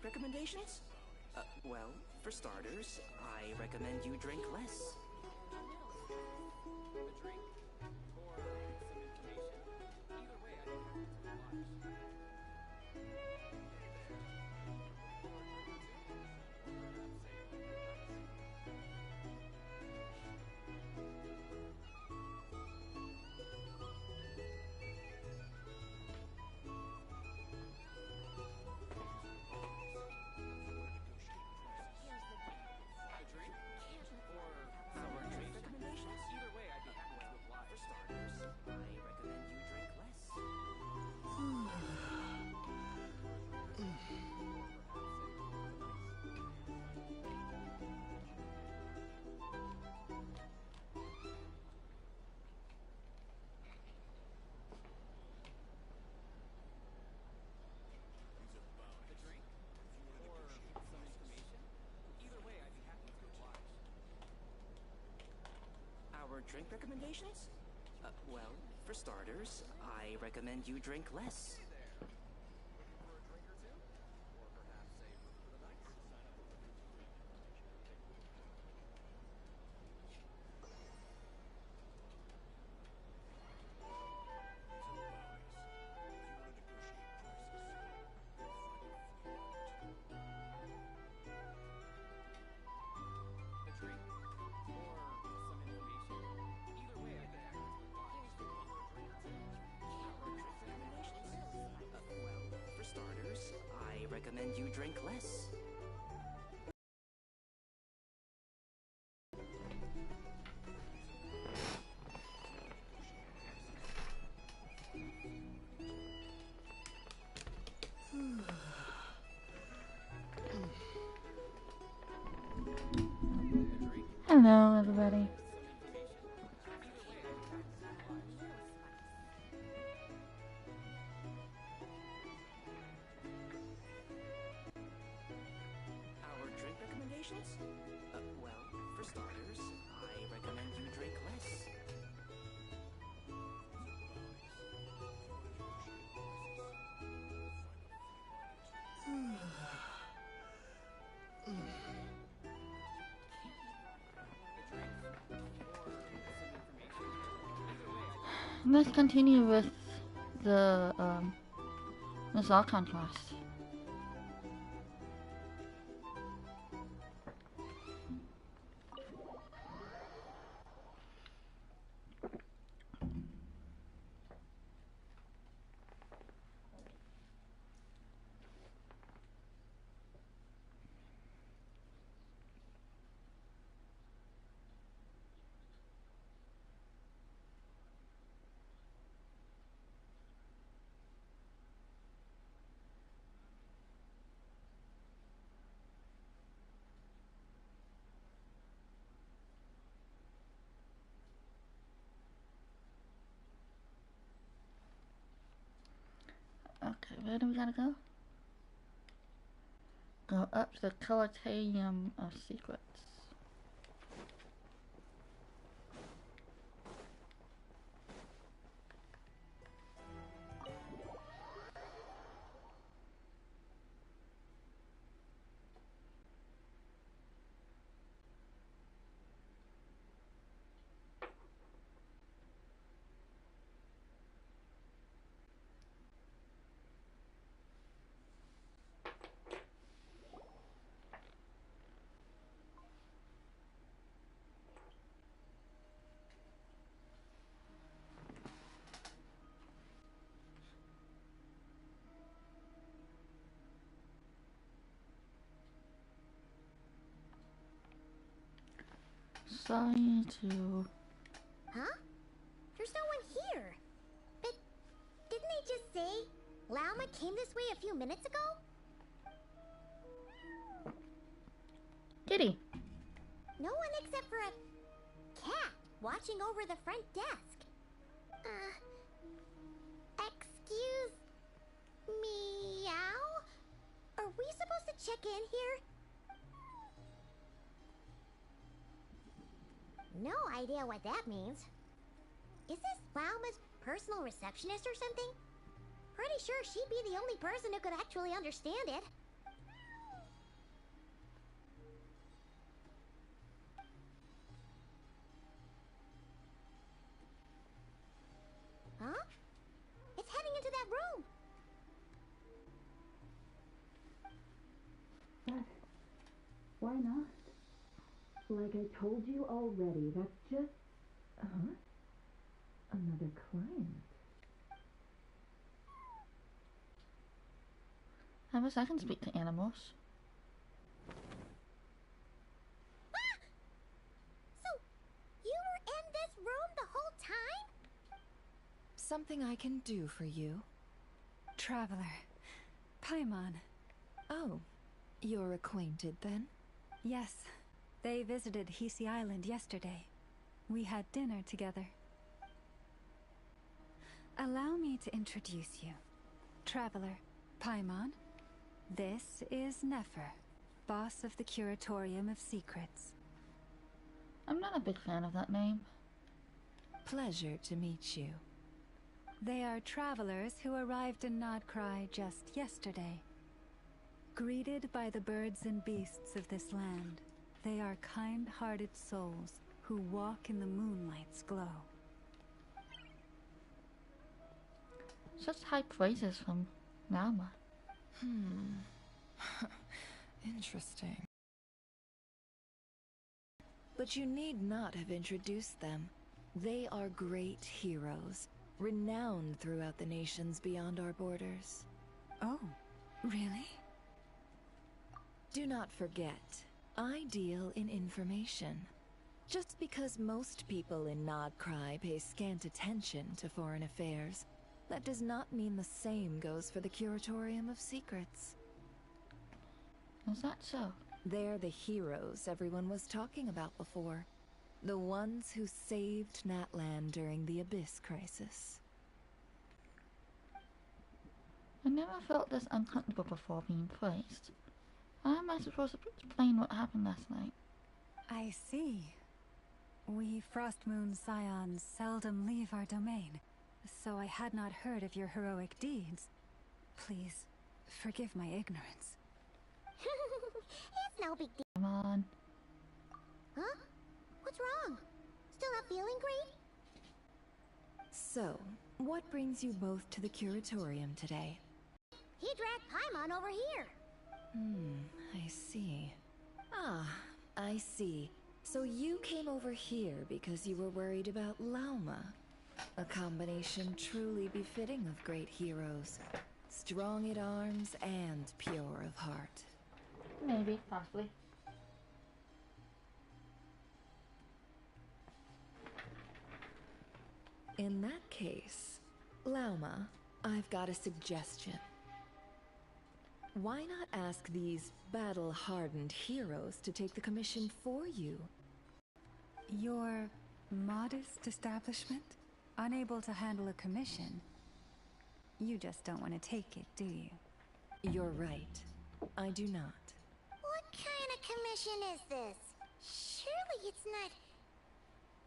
drink recommendations? Well, for starters, I recommend you drink less. Our drink recommendations? Well, for starters, I recommend you drink less. Recommend you drink less. Hello, everybody. Well, for starters, I recommend you drink less. Let's continue with the this Archon class. Okay, where do we gotta go? Go up to the Colosseum of Secrets. Sorry to... Huh? There's no one here. But didn't they just say Lauma came this way a few minutes ago? Did he? No one except for a cat watching over the front desk. Excuse... meow? Are we supposed to check in here? No idea what that means. Is this Lauma's personal receptionist or something? Pretty sure she'd be the only person who could actually understand it. that room. But why not? Like I told you already, that's just... Another client. I guess I can speak to animals. Ah! So, you were in this room the whole time? Something I can do for you? Traveler. Paimon. Oh, you're acquainted then? Yes. They visited Hisi Island yesterday. We had dinner together. Allow me to introduce you. Traveler, Paimon. This is Nefer, boss of the Curatorium of Secrets. I'm not a big fan of that name. Pleasure to meet you. They are travelers who arrived in Nodcry just yesterday. Greeted by the birds and beasts of this land, they are kind-hearted souls who walk in the moonlight's glow. Such high praises from Nama. Interesting. But you need not have introduced them. They are great heroes, renowned throughout the nations beyond our borders. Oh, really? Do not forget, I deal in information. Just because most people in Nodcry pay scant attention to foreign affairs, that does not mean the same goes for the Curatorium of Secrets. Is that so? They're the heroes everyone was talking about before. The ones who saved Natlan during the Abyss crisis. I never felt this uncomfortable before being praised. How am I supposed to explain what happened last night? I see. We Frostmoon Scions seldom leave our domain, so I had not heard of your heroic deeds. Please, forgive my ignorance. It's no big deal. Come on. Huh? What's wrong? Still not feeling great? So, what brings you both to the Curatorium today? He dragged Paimon over here. I see. Ah, I see. So you came over here because you were worried about Lauma. A combination truly befitting of great heroes. Strong at arms and pure of heart. Maybe, possibly. In that case, Lauma, I've got a suggestion. Why not ask these battle-hardened heroes to take the commission for you? Your modest establishment? Unable to handle a commission? You just don't want to take it, do you? You're right. I do not. What kind of commission is this? Surely it's not...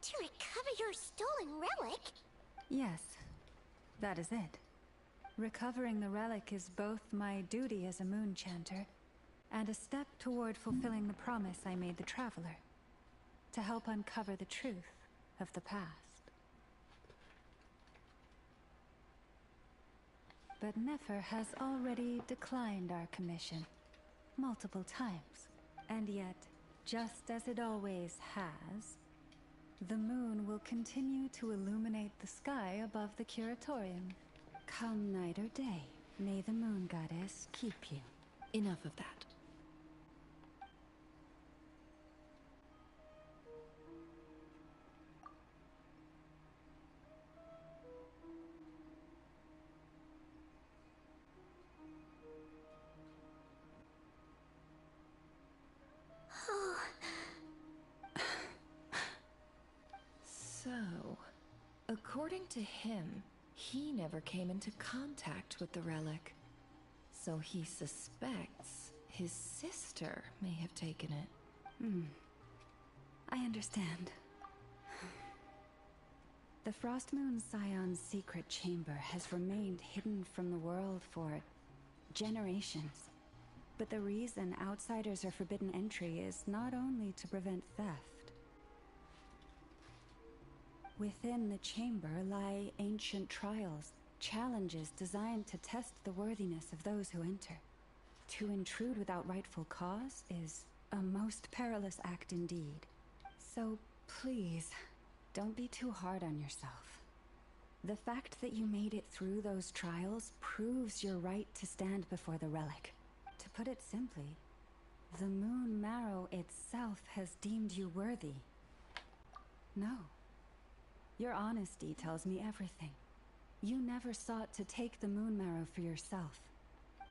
to recover your stolen relic? Yes, that is it. Recovering the relic is both my duty as a moon chanter and a step toward fulfilling the promise I made the Traveler, to help uncover the truth of the past. But Nefer has already declined our commission multiple times, and yet, just as it always has, the moon will continue to illuminate the sky above the Curatorium. Come night or day, may the moon goddess keep you. Enough of that. So, according to him, he never came into contact with the relic. So he suspects his sister may have taken it. I understand. The Frostmoon Scion's secret chamber has remained hidden from the world for generations. But the reason outsiders are forbidden entry is not only to prevent theft. Within the chamber lie ancient trials, challenges designed to test the worthiness of those who enter. To intrude without rightful cause is a most perilous act indeed. So please, don't be too hard on yourself. The fact that you made it through those trials proves your right to stand before the relic. To put it simply, the Moon Marrow itself has deemed you worthy. No. Your honesty tells me everything. You never sought to take the Moon Marrow for yourself.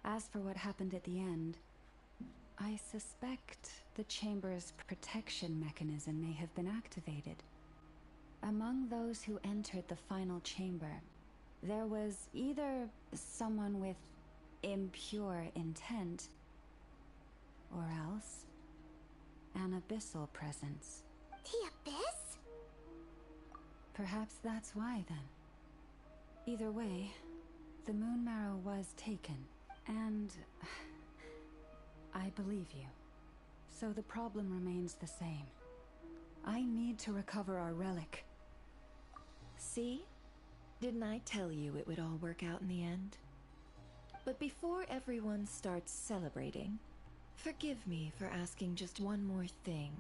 As for what happened at the end, I suspect the Chamber's protection mechanism may have been activated. Among those who entered the final chamber, there was either someone with impure intent, or else an abyssal presence. The Abyss? Perhaps that's why, then. Either way, the Moon Marrow was taken, and I believe you. So the problem remains the same. I need to recover our relic. See? Didn't I tell you it would all work out in the end? But before everyone starts celebrating, forgive me for asking just one more thing.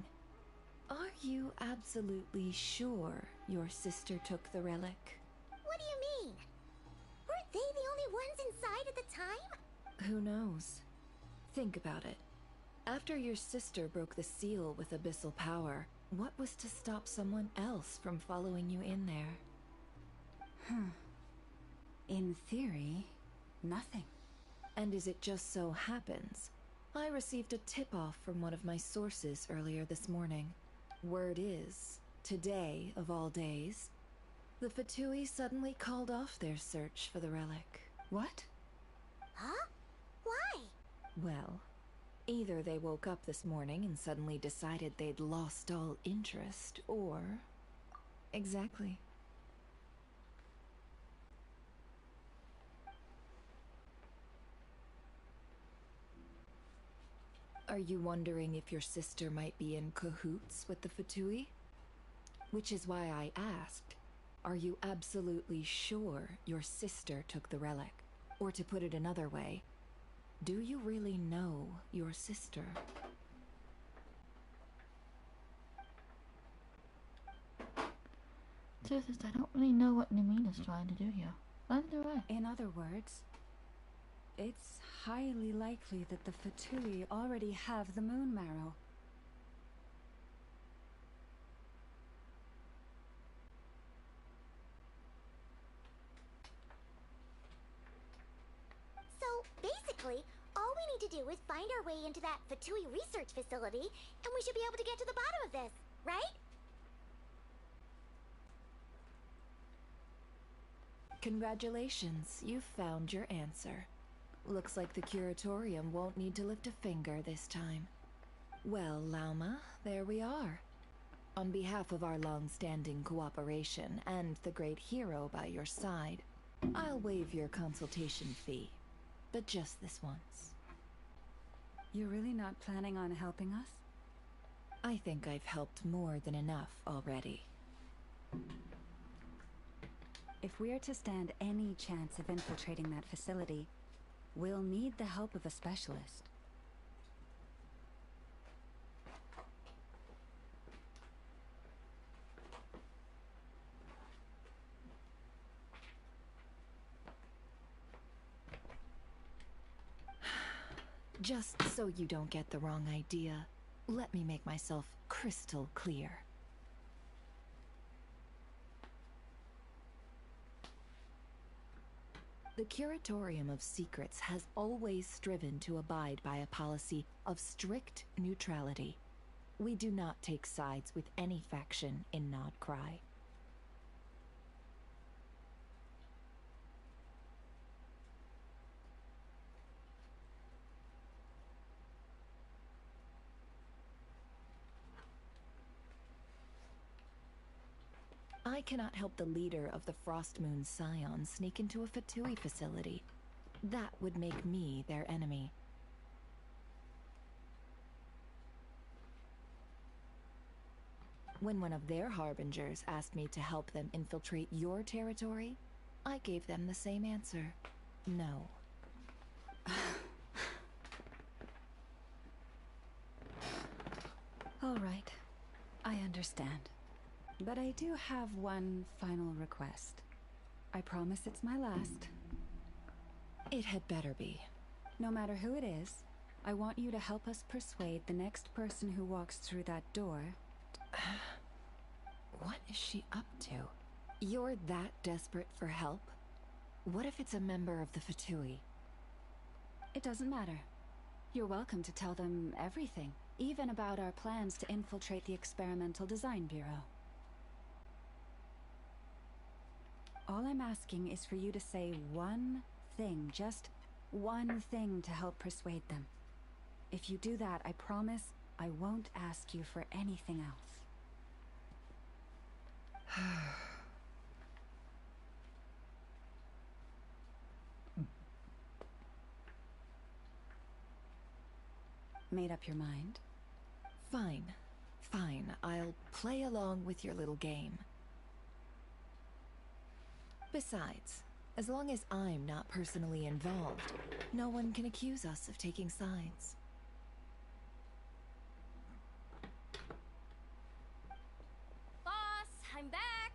Are you absolutely sure your sister took the relic? What do you mean? Weren't they the only ones inside at the time? Who knows? Think about it. After your sister broke the seal with abyssal power, what was to stop someone else from following you in there? In theory, nothing. And as it just so happens, I received a tip-off from one of my sources earlier this morning. Word is, today of all days, the Fatui suddenly called off their search for the relic. What? Huh? Why? Well, either they woke up this morning and suddenly decided they'd lost all interest, or... Exactly. Are you wondering if your sister might be in cahoots with the Fatui? Which is why I asked, are you absolutely sure your sister took the relic? Or to put it another way, do you really know your sister? Truth is, I don't really know what Namina's trying to do here. Neither do I. In other words, it's highly likely that the Fatui already have the Moon Marrow. So, basically, all we need to do is find our way into that Fatui research facility, and we should be able to get to the bottom of this, right? Congratulations, you've found your answer. Looks like the curatorium won't need to lift a finger this time. Well, Lauma, there we are. On behalf of our long-standing cooperation and the great hero by your side, I'll waive your consultation fee, but just this once. You're really not planning on helping us? I think I've helped more than enough already. If we're to stand any chance of infiltrating that facility, we'll need the help of a specialist. Just so you don't get the wrong idea, let me make myself crystal clear. The Curatorium of Secrets has always striven to abide by a policy of strict neutrality. We do not take sides with any faction in Nod Cry. I cannot help the leader of the Frostmoon Scions sneak into a Fatui facility. That would make me their enemy. When one of their harbingers asked me to help them infiltrate your territory, I gave them the same answer. No. All right. I understand. But I do have one final request. I promise it's my last. It had better be. No matter who it is, I want you to help us persuade the next person who walks through that door. What is she up to? You're that desperate for help? What if it's a member of the Fatui? It doesn't matter. You're welcome to tell them everything, even about our plans to infiltrate the Experimental Design Bureau. All I'm asking is for you to say one thing, just one thing to help persuade them. If you do that, I promise I won't ask you for anything else. Made up your mind? Fine. Fine. I'll play along with your little game. Besides, as long as I'm not personally involved, no one can accuse us of taking sides. Boss, I'm back!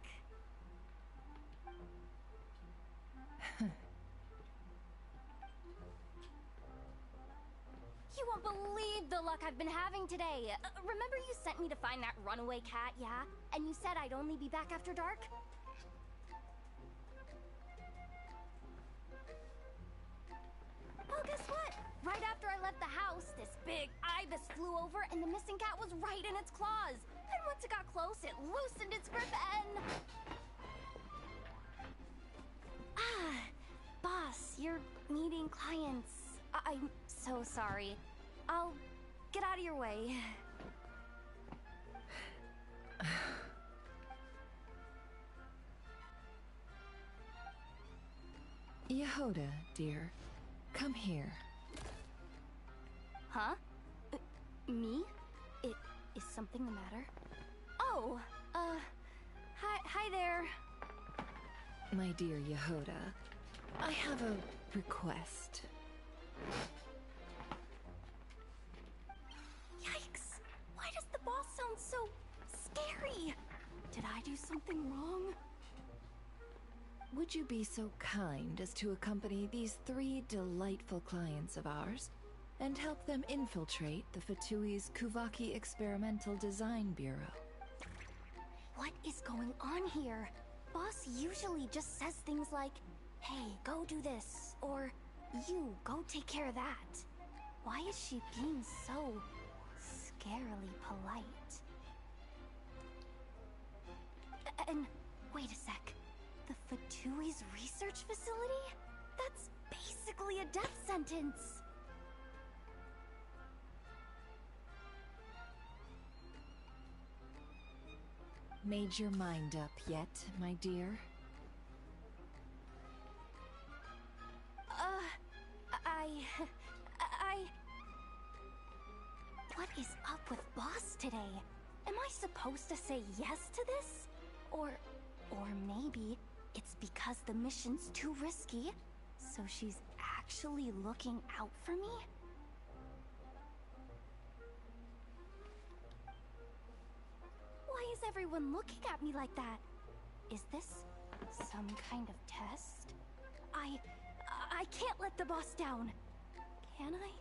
You won't believe the luck I've been having today. Remember you sent me to find that runaway cat, yeah? And you said I'd only be back after dark? Well, guess what? Right after I left the house, this big ibis flew over and the missing cat was right in its claws. And once it got close, it loosened its grip and... Ah, boss, you're meeting clients. I'm so sorry. I'll get out of your way. Yehoda, dear. Come here. Huh? Me? Is something the matter? Oh, hi there. My dear Yehoda, I have a request. Yikes! Why does the boss sound so scary? Did I do something wrong? Would you be so kind as to accompany these 3 delightful clients of ours and help them infiltrate the Fatui's Kuvaki Experimental Design Bureau? What is going on here? Boss usually just says things like, hey, go do this, or you, go take care of that. Why is she being so scarily polite? And wait a sec. The Fatui's research facility? That's basically a death sentence. Made your mind up yet, my dear? What is up with Boss today? Am I supposed to say yes to this? Or maybe it's because the mission's too risky, so she's actually looking out for me? Why is everyone looking at me like that? Is this some kind of test? I can't let the boss down. Can I?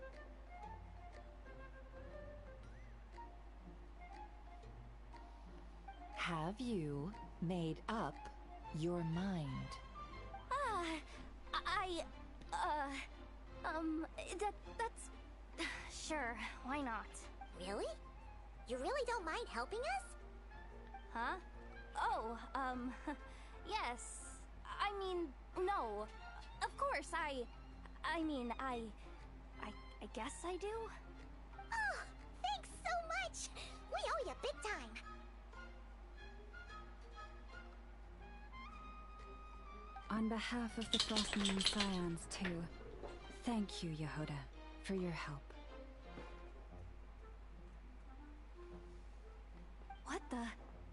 Have you made up your mind? That's... Sure, why not? Really? You really don't mind helping us? Huh? Oh, yes. I mean, no. Of course, I guess I do. Oh, thanks so much! We owe you big time! On behalf of the Blossoming Scions, too, thank you, Yehoda, for your help. What the?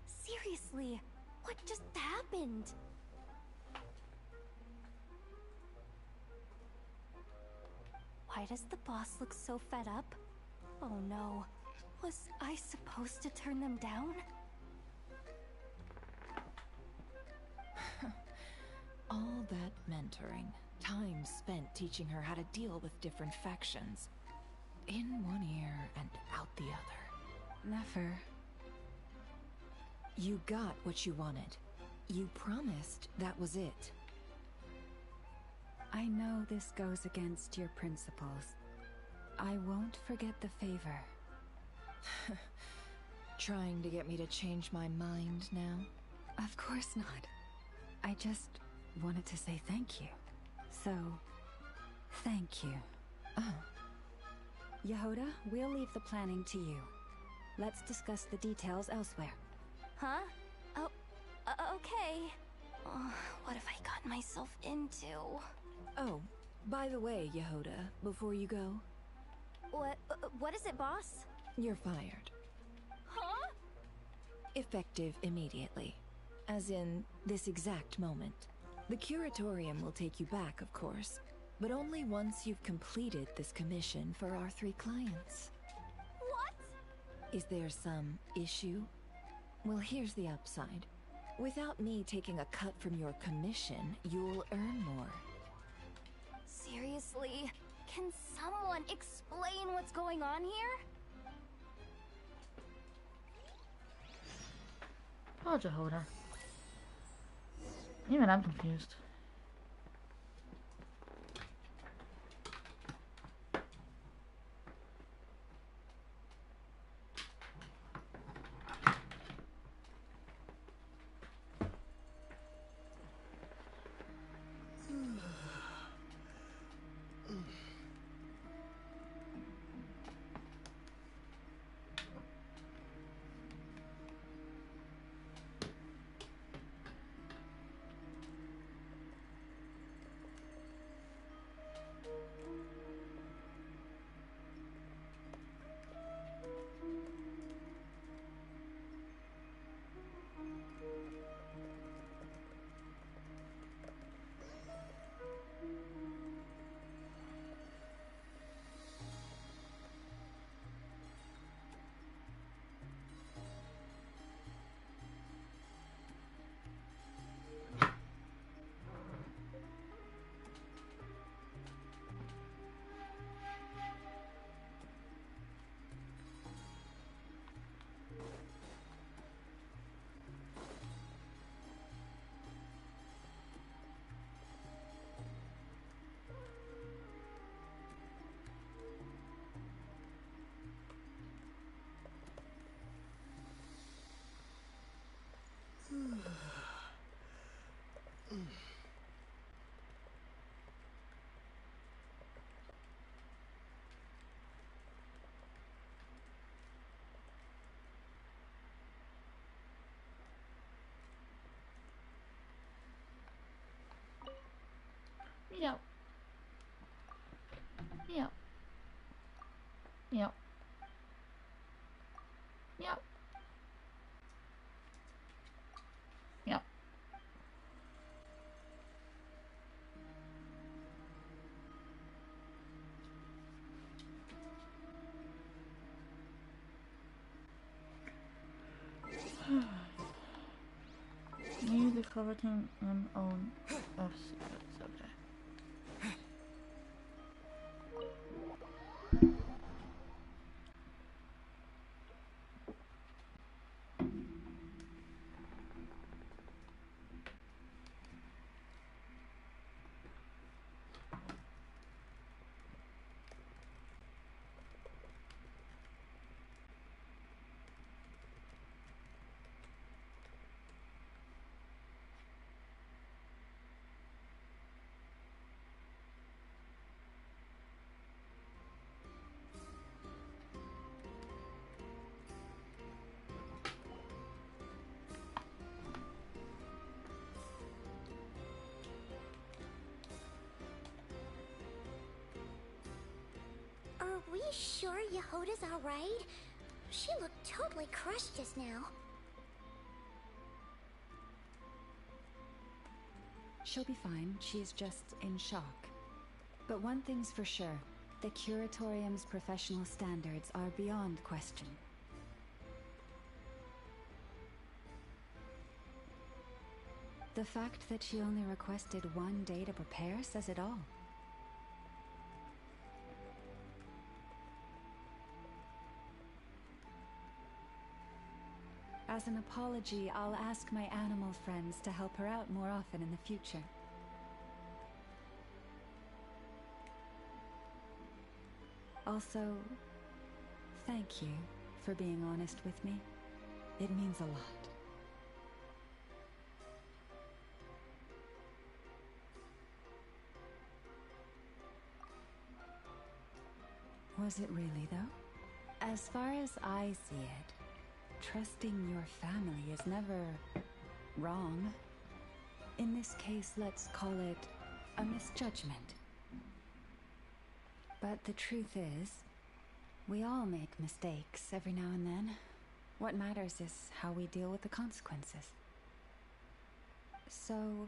Seriously, what just happened? Why does the boss look so fed up? Oh no. Was I supposed to turn them down? All that mentoring, time spent teaching her how to deal with different factions. In one ear and out the other. Never. You got what you wanted. You promised that was it. I know this goes against your principles. I won't forget the favor. Trying to get me to change my mind now? Of course not. I just wanted to say thank you. So, thank you. Oh. Yehoda, we'll leave the planning to you. Let's discuss the details elsewhere. Huh? Oh, okay. What have I gotten myself into? Oh, by the way, Yehoda, before you go, What is it, boss? you're fired. Huh? Effective immediately. As in, this exact moment. The curatorium will take you back, of course, but only once you've completed this commission for our 3 clients. What? Is there some issue? Well, here's the upside. Without me taking a cut from your commission, you'll earn more. Seriously? Can someone explain what's going on here? Oh, Jehoda. Even I'm confused. Yep. Yep. Yep. Yep. Yep. Need the coveting and own of secrets, okay. Are we sure Yehoda's alright? She looked totally crushed just now. She'll be fine. She's just in shock. But one thing's for sure. The Curatorium's professional standards are beyond question. The fact that she only requested one day to prepare says it all. As an apology, I'll ask my animal friends to help her out more often in the future. Also, thank you for being honest with me. It means a lot. Was it really, though? As far as I see it, trusting your family is never wrong. In this case, let's call it a misjudgment. But the truth is, we all make mistakes every now and then. What matters is how we deal with the consequences. So,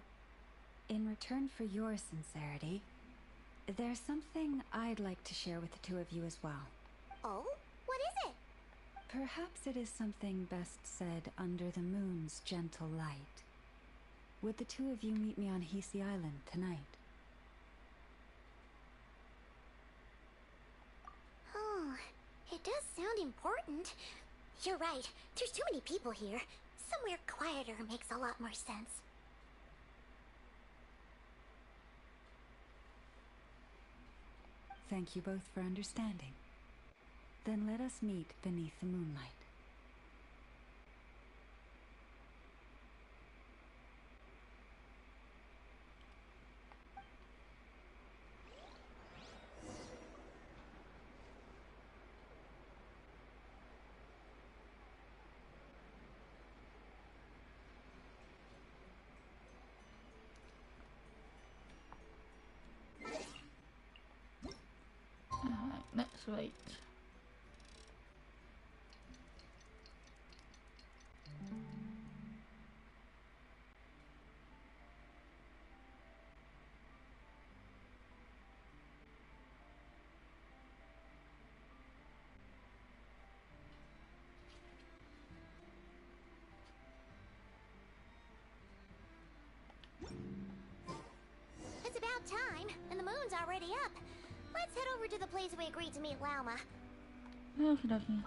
in return for your sincerity, there's something I'd like to share with the two of you as well. Oh? What is it? Perhaps it is something best said under the moon's gentle light. Would the two of you meet me on Hisi Island tonight? Oh, it does sound important. You're right. There's too many people here. Somewhere quieter makes a lot more sense. Thank you both for understanding. Then let us meet beneath the moonlight. Alright, let's wait. It's about time, and the moon's already up. Let's head over to the place we agreed to meet Lauma. Okie dokie.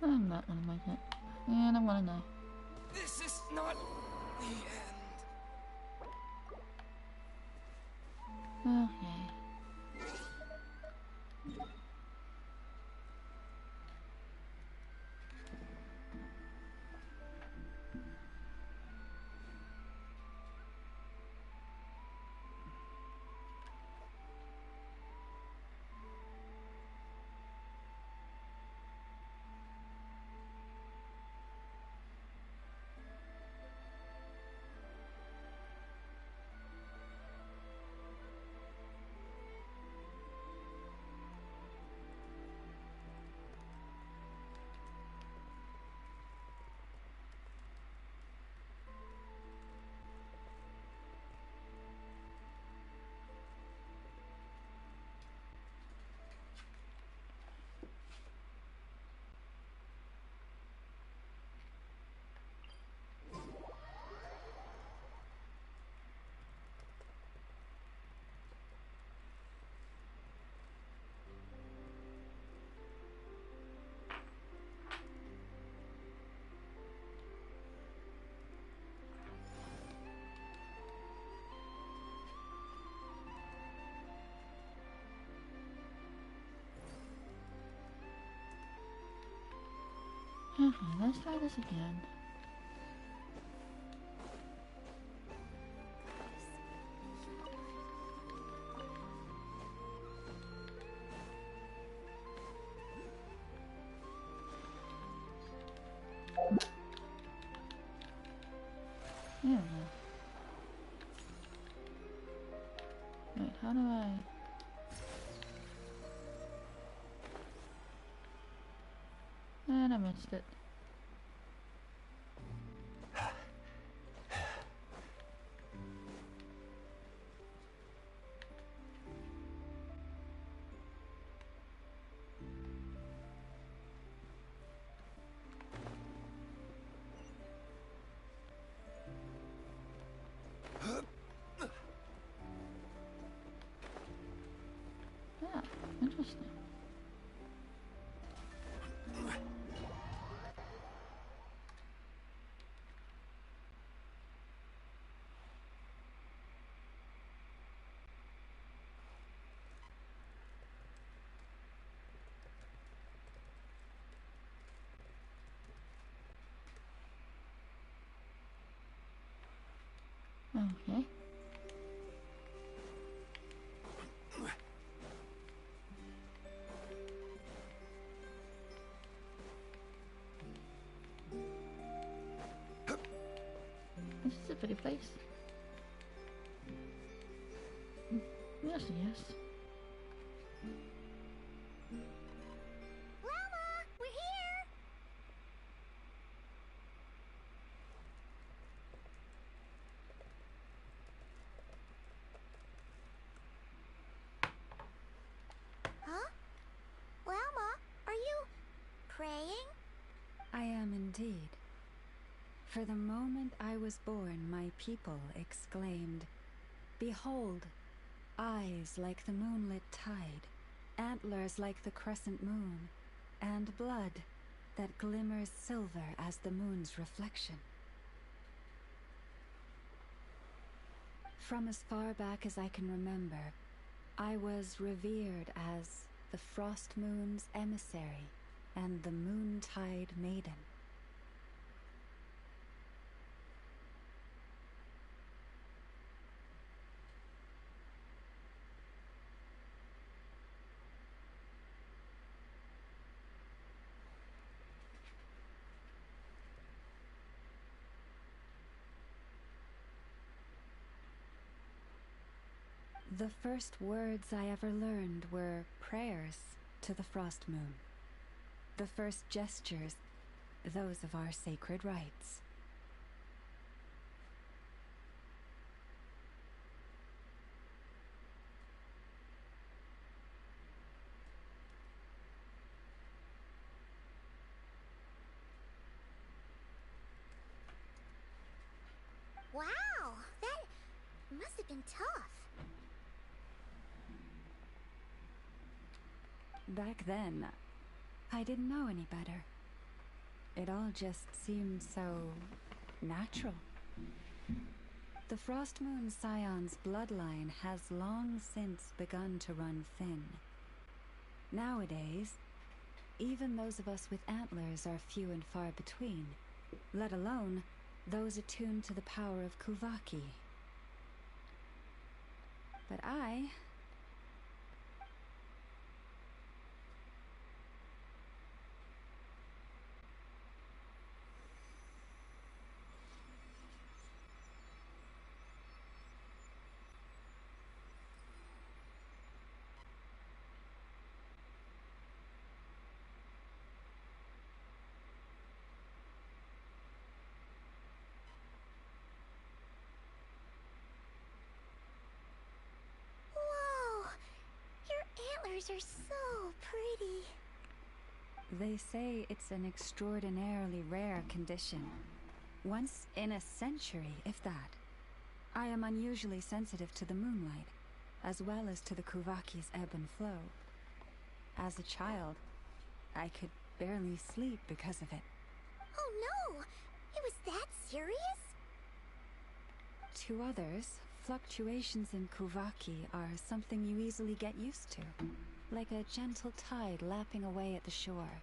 I'm not gonna make it. And I wanna know. This is not the end. Okay. Okay, let's try this again. There we go. Wait, how do I... And I missed it. Yeah, interesting. Okay. This is a pretty place. Yes, yes. Llama, we're here! Huh? Llama, are you praying? I am indeed. For the moment I was born, my people exclaimed, "Behold, eyes like the moonlit tide, antlers like the crescent moon, and blood that glimmers silver as the moon's reflection." From as far back as I can remember, I was revered as the Frost Moon's emissary and the Moontide Maiden. The first words I ever learned were prayers to the Frost Moon. The first gestures, those of our sacred rites. Wow, that must have been tough. Back then, I didn't know any better. It all just seemed so natural. The Frost Moon Scion's bloodline has long since begun to run thin. Nowadays, even those of us with antlers are few and far between, let alone those attuned to the power of Kuvaki. But I... Whoa! Your antlers are so pretty. They say it's an extraordinarily rare condition. Once in a century, if that. I am unusually sensitive to the moonlight, as well as to the Kuvaki's ebb and flow. As a child, I could barely sleep because of it. Oh no! It was that serious? To others, fluctuations in Kuvaki are something you easily get used to, like a gentle tide lapping away at the shore.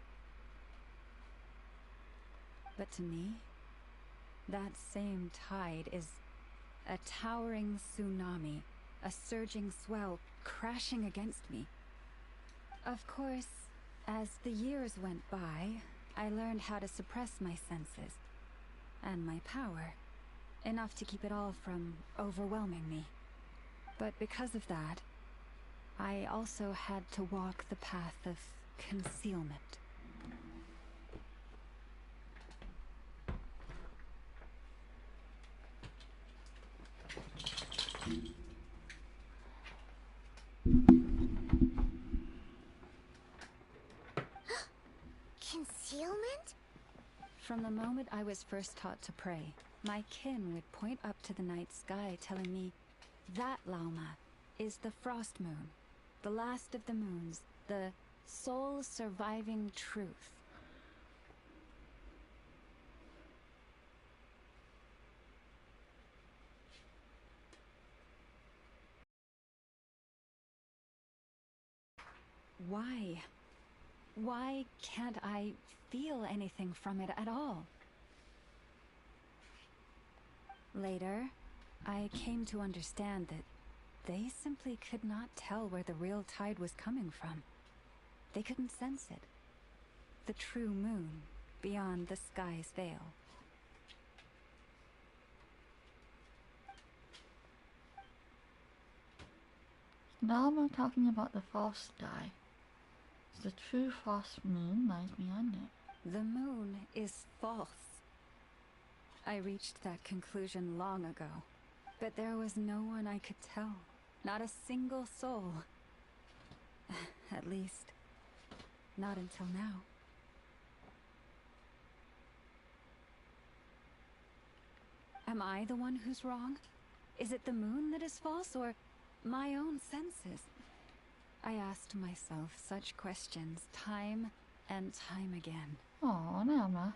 But to me, that same tide is a towering tsunami, a surging swell crashing against me. Of course, as the years went by, I learned how to suppress my senses and my power, enough to keep it all from overwhelming me. But because of that, I also had to walk the path of concealment. Concealment? From the moment I was first taught to pray, my kin would point up to the night sky telling me, "That, Lauma, is the Frost Moon, the last of the moons, the sole surviving truth." Why? Why can't I feel anything from it at all? Later, I came to understand that they simply could not tell where the real tide was coming from. They couldn't sense it. The true moon beyond the sky's veil. Now we're talking about the false sky. The true frost moon lies beyond it. The moon is false. I reached that conclusion long ago, but there was no one I could tell. Not a single soul. At least, not until now. Am I the one who's wrong? Is it the moon that is false, or my own senses? I asked myself such questions time and time again. Oh, Nama.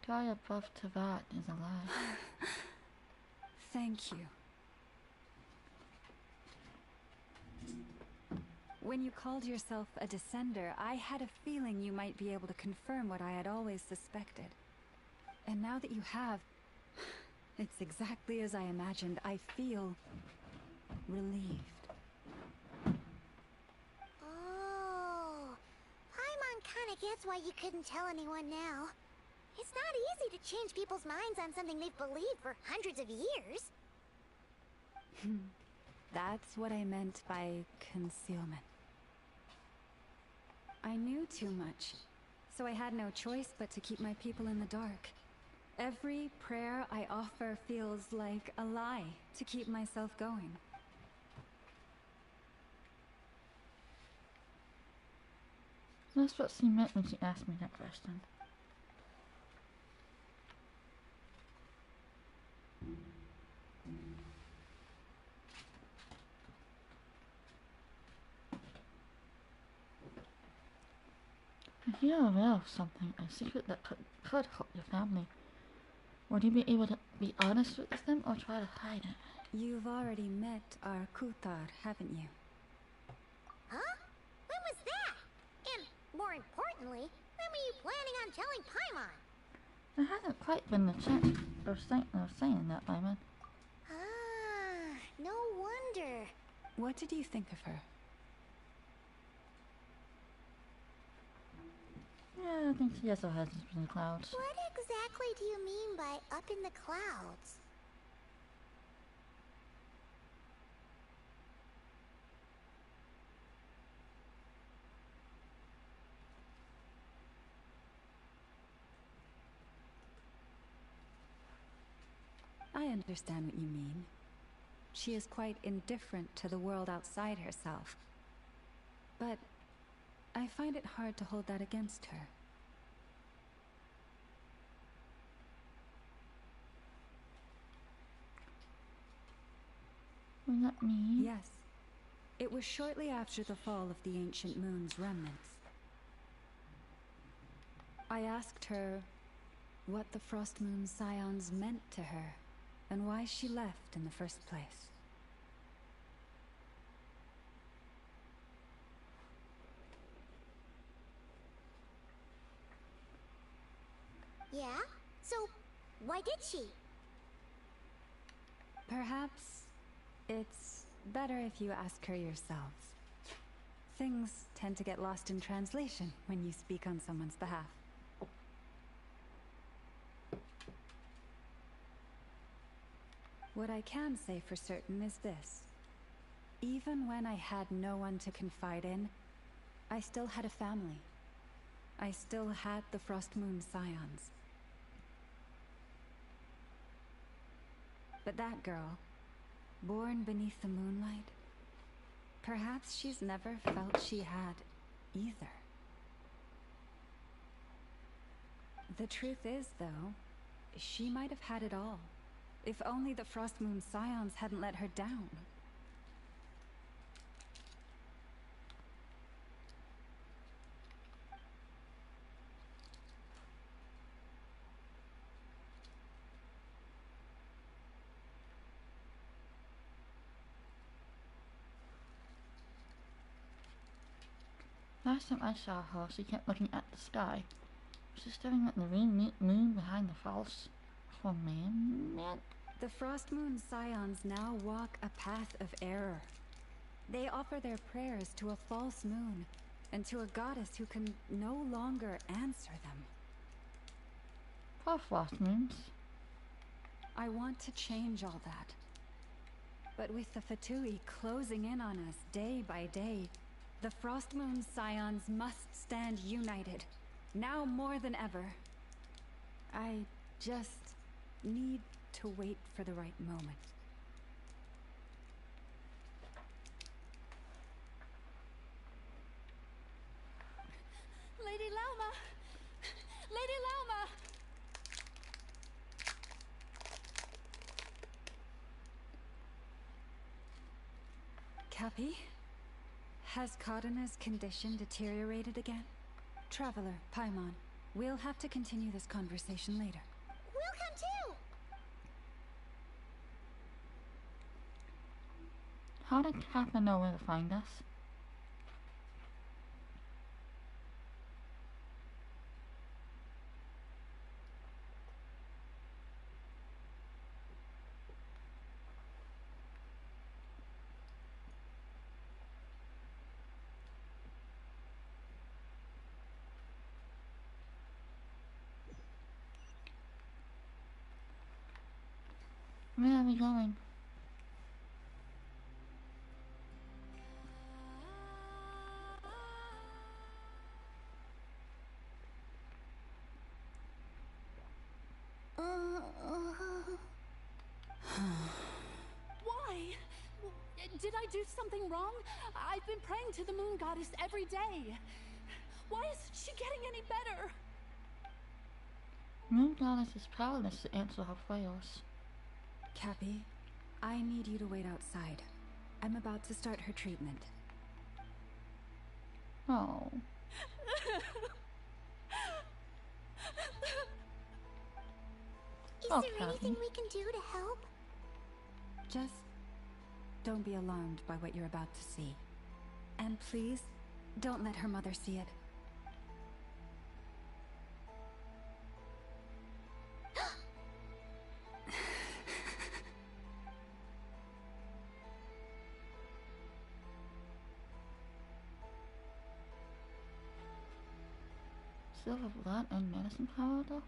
Sky above Tavat is alive. Thank you. When you called yourself a descender, I had a feeling you might be able to confirm what I had always suspected. And now that you have, it's exactly as I imagined. I feel relieved. Oh, Paimon kinda gets why you couldn't tell anyone now. It's not easy to change people's minds on something they've believed for hundreds of years. That's what I meant by concealment. I knew too much, so I had no choice but to keep my people in the dark. Every prayer I offer feels like a lie to keep myself going. That's what she meant when she asked me that question. If you're aware of something, a secret that could help your family, would you be able to be honest with them or try to hide it? You've already met our Kutar, haven't you? Huh? When was that? And more importantly, when were you planning on telling Paimon? There hasn't quite been the chance of saying that, Paimon. Ah, no wonder. What did you think of her? Yeah, I think she has her head in the clouds. What exactly do you mean by up in the clouds? I understand what you mean. She is quite indifferent to the world outside herself. But I find it hard to hold that against her. Was that me? Yes. It was shortly after the fall of the ancient moon's remnants. I asked her what the Frost Moon Scions meant to her, and why she left in the first place. Yeah? So, why did she? Perhaps it's better if you ask her yourselves. Things tend to get lost in translation when you speak on someone's behalf. What I can say for certain is this. Even when I had no one to confide in, I still had a family. I still had the Frost Moon Scions. But that girl, born beneath the moonlight, perhaps she's never felt she had either. The truth is, though, she might have had it all, if only the Frost Moon Scions hadn't let her down. Last time I saw her, she kept looking at the sky. Was she staring at the moon behind the false man? The Frost Moon Scions now walk a path of error. They offer their prayers to a false moon, and to a goddess who can no longer answer them. Poor frost moons. I want to change all that. But with the Fatui closing in on us day by day, the Frost Moon Scions must stand united, now more than ever. I just need to wait for the right moment. Cappy? Has Cardina's condition deteriorated again? Traveler, Paimon, we'll have to continue this conversation later. We'll come too! How did Kappa know where to find us? Where are we going? Why? Did I do something wrong? I've been praying to the moon goddess every day. Why isn't she getting any better? Moon Goddess is powerless to answer her prayers. Cappy, I need you to wait outside. I'm about to start her treatment. Oh. Is Oh, there Cappy. anything we can do to help? Just don't be alarmed by what you're about to see. And please, don't let her mother see it. Still have blood and medicine power though?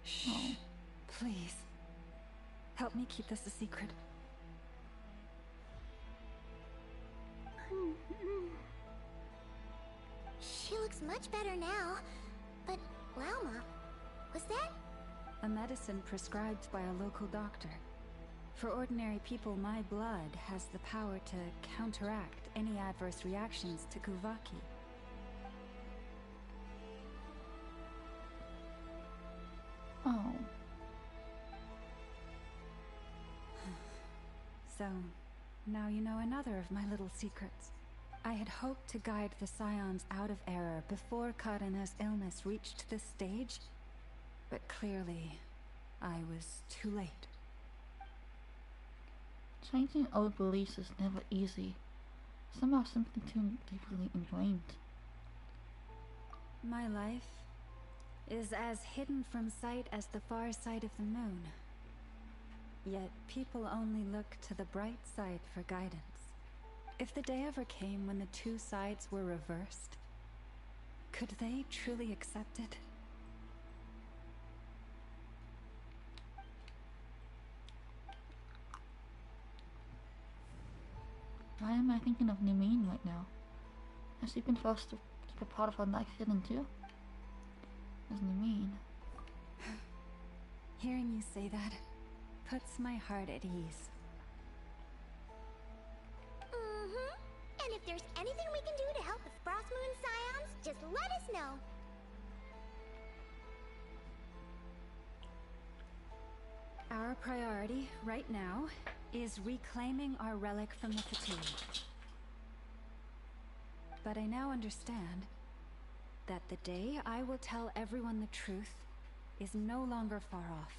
Shh. Please. Help me keep this a secret. She looks much better now. But, Lauma, was that? A medicine prescribed by a local doctor. For ordinary people, my blood has the power to counteract any adverse reactions to Kuvaki. Oh. So, now you know another of my little secrets. I had hoped to guide the Scions out of error before Karina's illness reached this stage, but clearly, I was too late. Changing old beliefs is never easy. Some are simply too deeply ingrained. My life is as hidden from sight as the far side of the moon. Yet people only look to the bright side for guidance. If the day ever came when the two sides were reversed, could they truly accept it? Why am I thinking of Nimin right now? Has she been forced to keep a part of her life hidden too? As Nimin. Hearing you say that puts my heart at ease. And if there's anything we can do to help the Frost Moon Scions, just let us know. Our priority right now is reclaiming our relic from the fatigue. But I now understand that the day I will tell everyone the truth is no longer far off.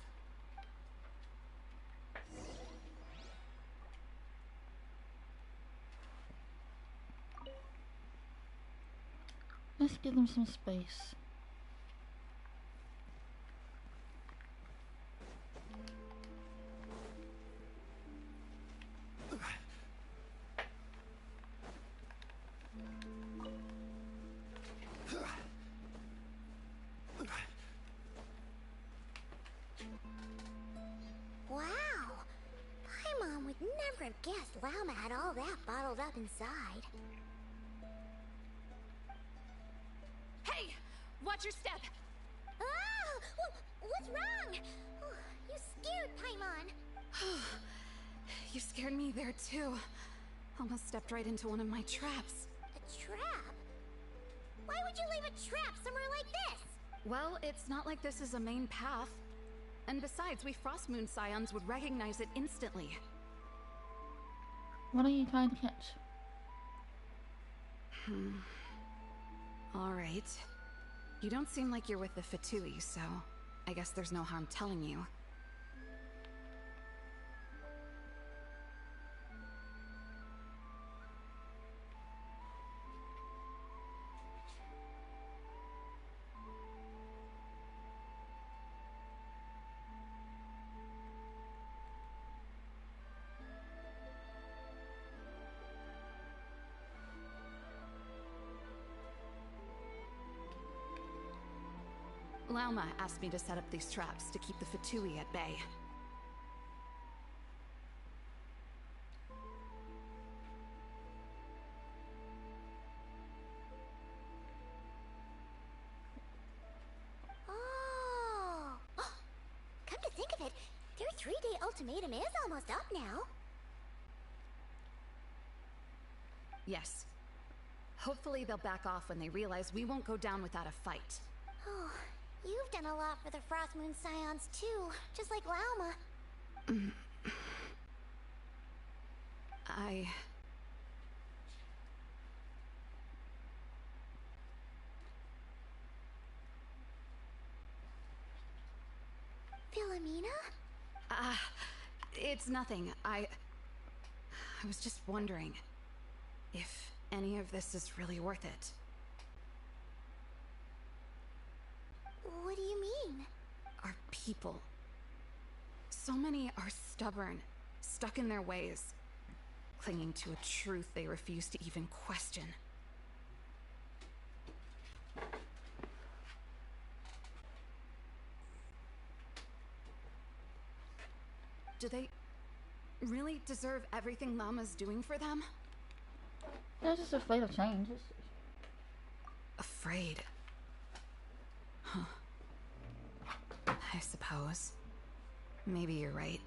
Let's give them some space. Wow! Paimon would never have guessed Lauma had all that bottled up inside. Hey! Watch your step! Ah! What's wrong? Oh, you scared Paimon. You scared me there too. Almost stepped right into one of my traps. A trap? Why would you leave a trap somewhere like this? Well, it's not like this is a main path. And besides, we Frost Moon Scions would recognize it instantly. What are you trying to catch? Alright. You don't seem like you're with the Fatui, so I guess there's no harm telling you. Lauma asked me to set up these traps to keep the Fatui at bay. Oh! Come to think of it, their 3-day ultimatum is almost up now. Yes. Hopefully they'll back off when they realize we won't go down without a fight. Oh, you've done a lot for the Frost Moon Scions too, just like Lauma. Philomena? It's nothing. I was just wondering if any of this is really worth it. What do you mean? Our people. So many are stubborn, stuck in their ways, clinging to a truth they refuse to even question. Do they really deserve everything Lauma's doing for them? They're just afraid of change. Afraid? Huh. I suppose. Maybe you're right.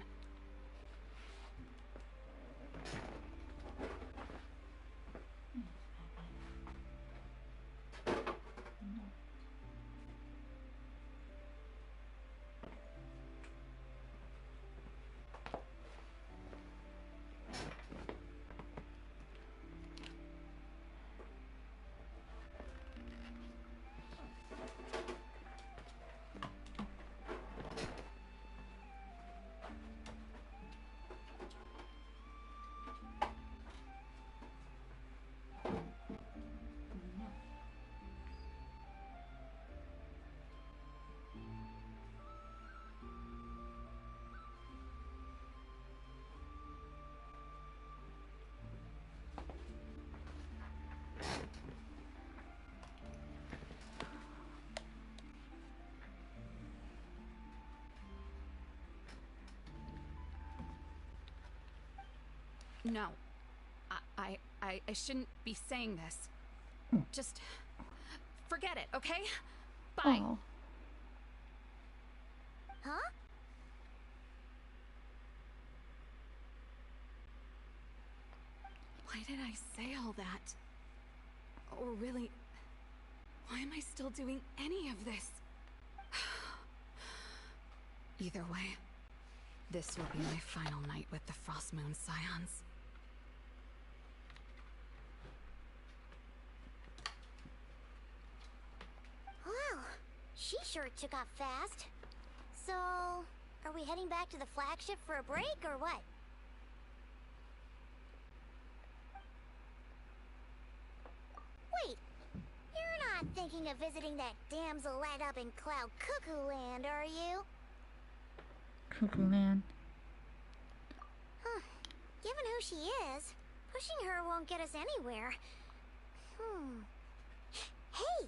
No. I shouldn't be saying this. Just forget it, okay? Bye. Oh. Huh? Why did I say all that? Or really, why am I still doing any of this? Either way, this will be my final night with the Frost Moon Scions. Wow, she sure took off fast. So, are we heading back to the flagship for a break, or what? Wait, you're not thinking of visiting that damselette up in Cloud Cuckoo Land, are you? Cuckoo Man. Huh. Given who she is, pushing her won't get us anywhere. Hey,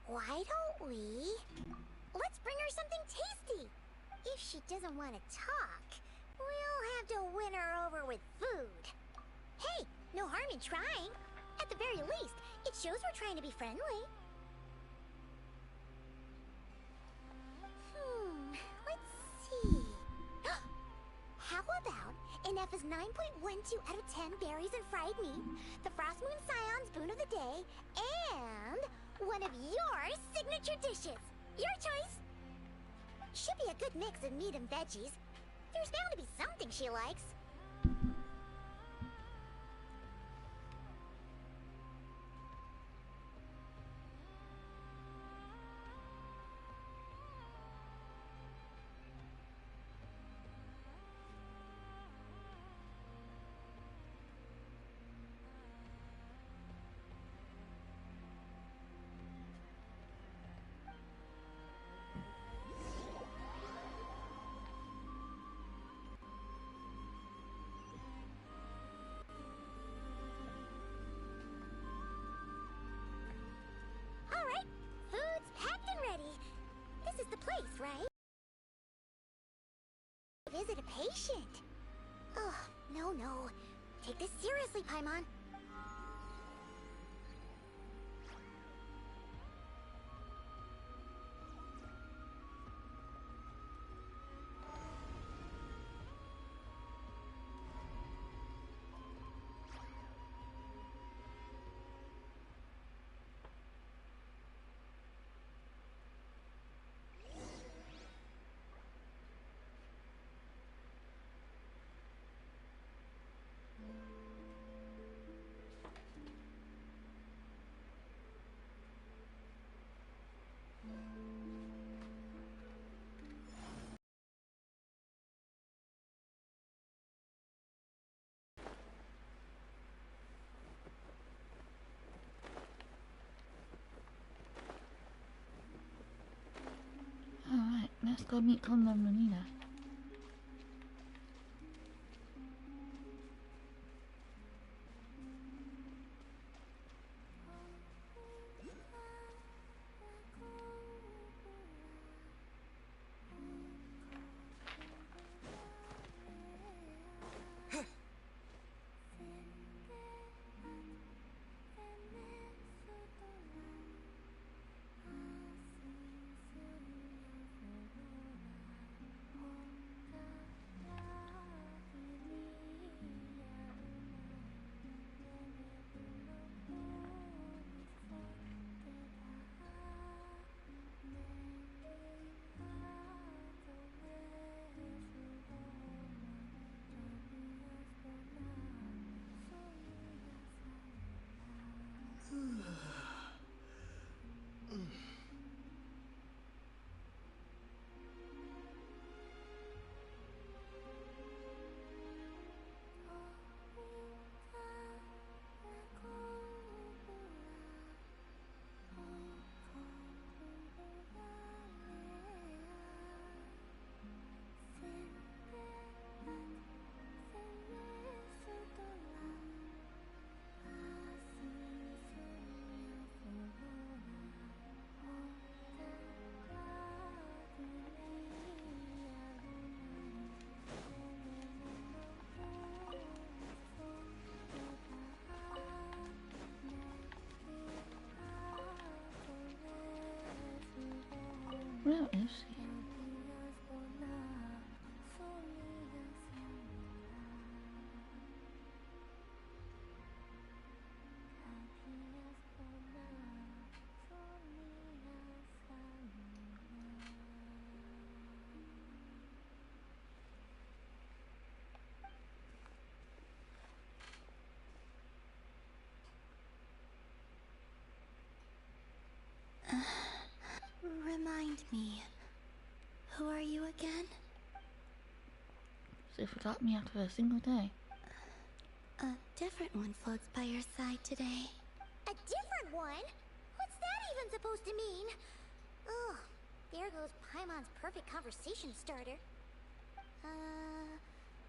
why don't we... Let's bring her something tasty. If she doesn't want to talk, we'll have to win her over with food. Hey, no harm in trying. At the very least, it shows we're trying to be friendly. Let's see. How about an F is 9.12 out of 10 berries and fried meat, the Frost Moon Scion's boon of the day, and One of your signature dishes. Your choice. Should be a good mix of meat and veggies. There's bound to be something she likes. Alright, food's packed and ready. This is the place, right? Visit a patient. Oh, no. Take this seriously, Paimon. Alright, let's go meet Conda and Renina. Where is he? Remind me, who are you again? So you forgot me after a single day. A different one floats by your side today. A different one? What's that even supposed to mean? Oh, there goes Paimon's perfect conversation starter.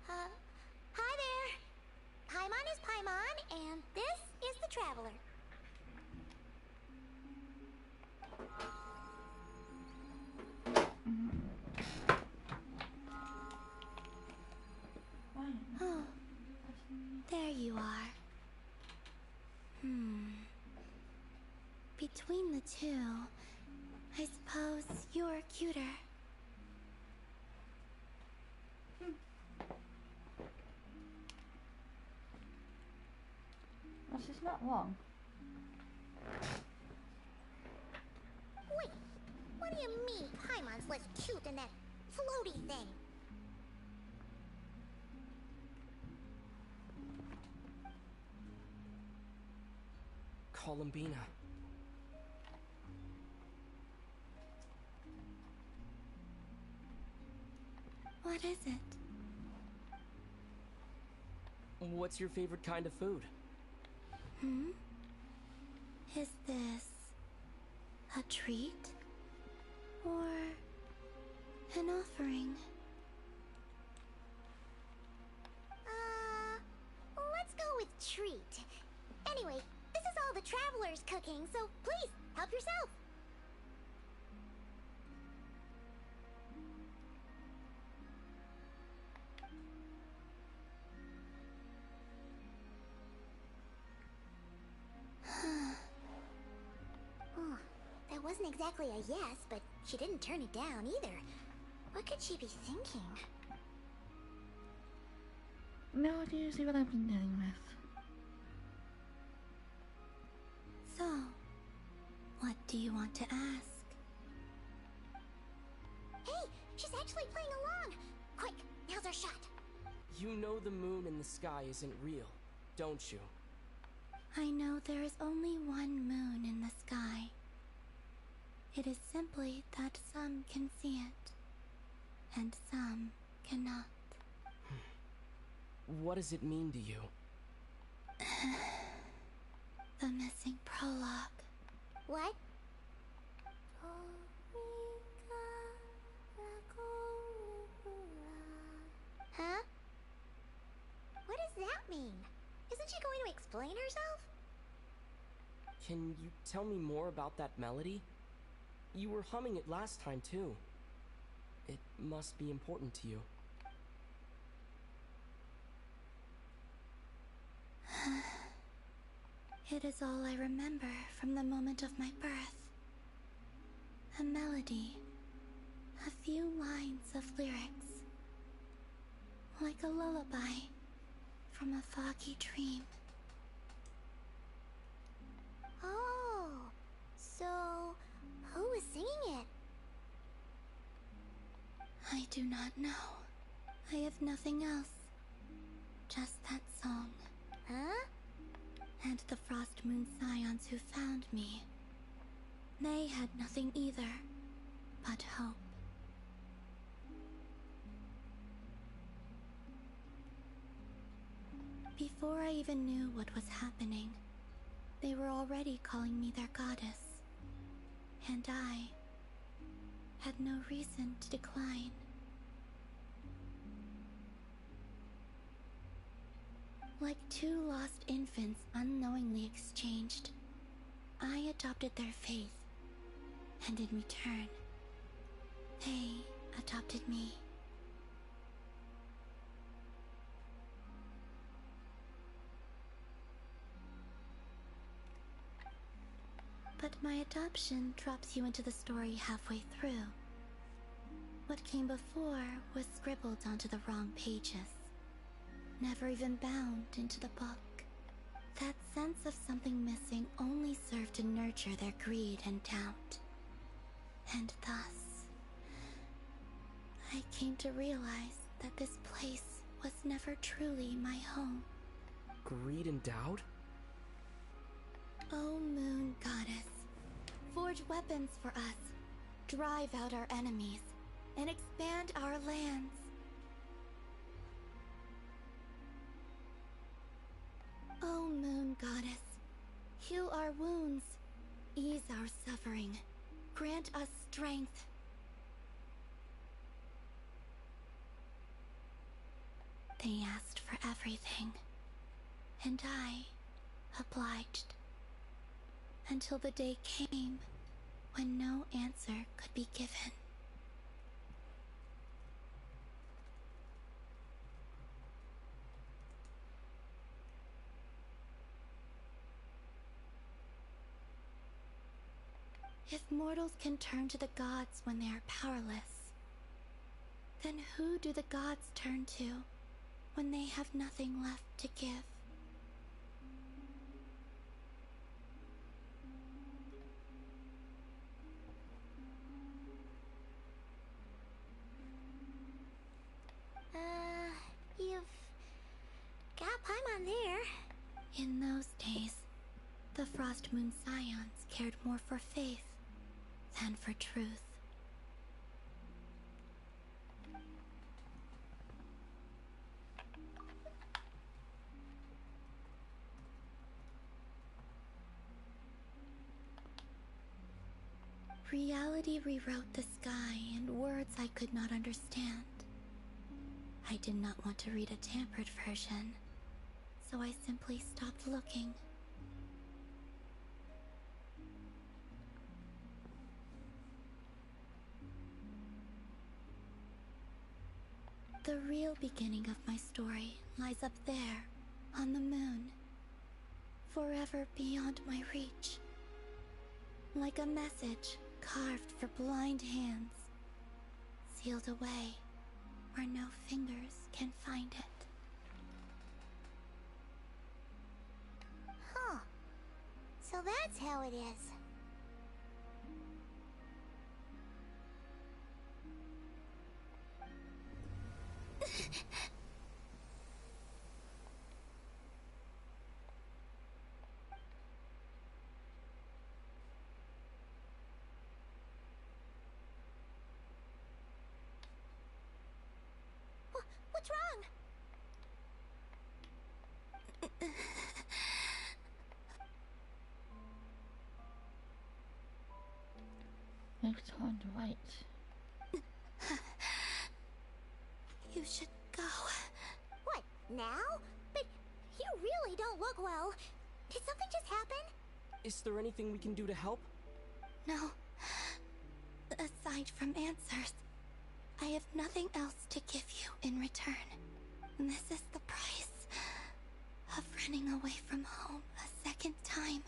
Hi there. Paimon is Paimon, and this is the Traveler. Oh, there you are. Between the two, I suppose you're cuter. This is not wrong. do you mean Paimon's less cute than that floaty thing? Columbina. What is it? What's your favorite kind of food? Is this a treat? Or an offering? Let's go with treat. Anyway, this is all the travelers cooking, so please, help yourself. Oh, that wasn't exactly a yes, but she didn't turn it down either. What could she be thinking? Now do you see what I've been dealing with? So, what do you want to ask? Hey, she's actually playing along! Quick, now's our shot. You know the moon in the sky isn't real, don't you? I know there is only one moon in the sky. It is simply that some can see it, and some cannot. What does it mean to you? The missing prologue. What? Huh? What does that mean? Isn't she going to explain herself? Can you tell me more about that melody? You were humming it last time too. It must be important to you. It is all I remember from the moment of my birth. A melody. A few lines of lyrics. Like a lullaby from a foggy dream. Oh, so who was singing it? I do not know. I have nothing else. Just that song. Huh? And the Frost Moon Scions who found me. They had nothing either, but hope. Before I even knew what was happening, they were already calling me their goddess. And I had no reason to decline. Like two lost infants unknowingly exchanged, I adopted their faith, and in return, they adopted me. But my adoption drops you into the story halfway through. What came before was scribbled onto the wrong pages, never even bound into the book. That sense of something missing only served to nurture their greed and doubt. And thus, I came to realize that this place was never truly my home. Greed and doubt? O Moon Goddess, forge weapons for us, drive out our enemies, and expand our lands. O Moon Goddess, heal our wounds, ease our suffering, grant us strength. They asked for everything, and I obliged. Until the day came when no answer could be given. If mortals can turn to the gods when they are powerless, then who do the gods turn to when they have nothing left to give? Got Paimon there. In those days, the Frost Moon Scions cared more for faith than for truth. Reality rewrote the sky in words I could not understand. I did not want to read a tampered version, so I simply stopped looking. The real beginning of my story lies up there, on the moon, forever beyond my reach. Like a message carved for blind hands, sealed away where no fingers can find it. Huh. So that's how it is. What's wrong? You've turned right. You should go. What, now? But you really don't look well. Did something just happen? Is there anything we can do to help? No. Aside from answers, I have nothing else to give you in return. This is the price of running away from home a second time.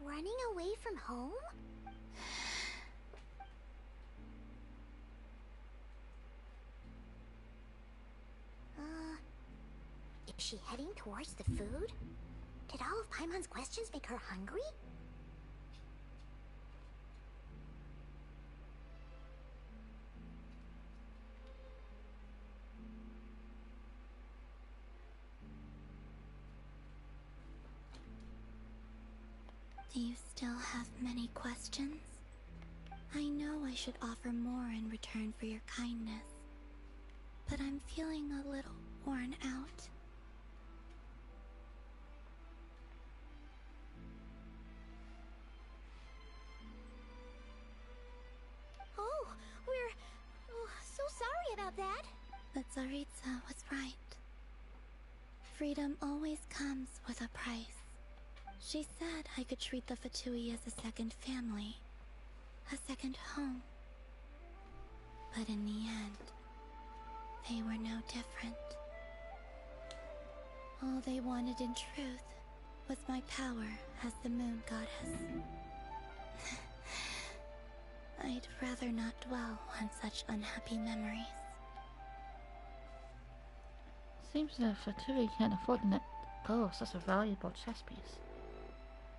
Running away from home? Is she heading towards the food? Did all of Paimon's questions make her hungry? Do you still have many questions? I know I should offer more in return for your kindness, but I'm feeling a little worn out. Oh, we're so sorry about that. But Tsaritsa was right. Freedom always comes with a price. She said I could treat the Fatui as a second family, a second home. But in the end, they were no different. All they wanted in truth was my power as the moon goddess. I'd rather not dwell on such unhappy memories. Seems the Fatui can't afford to let go of such a valuable chess piece.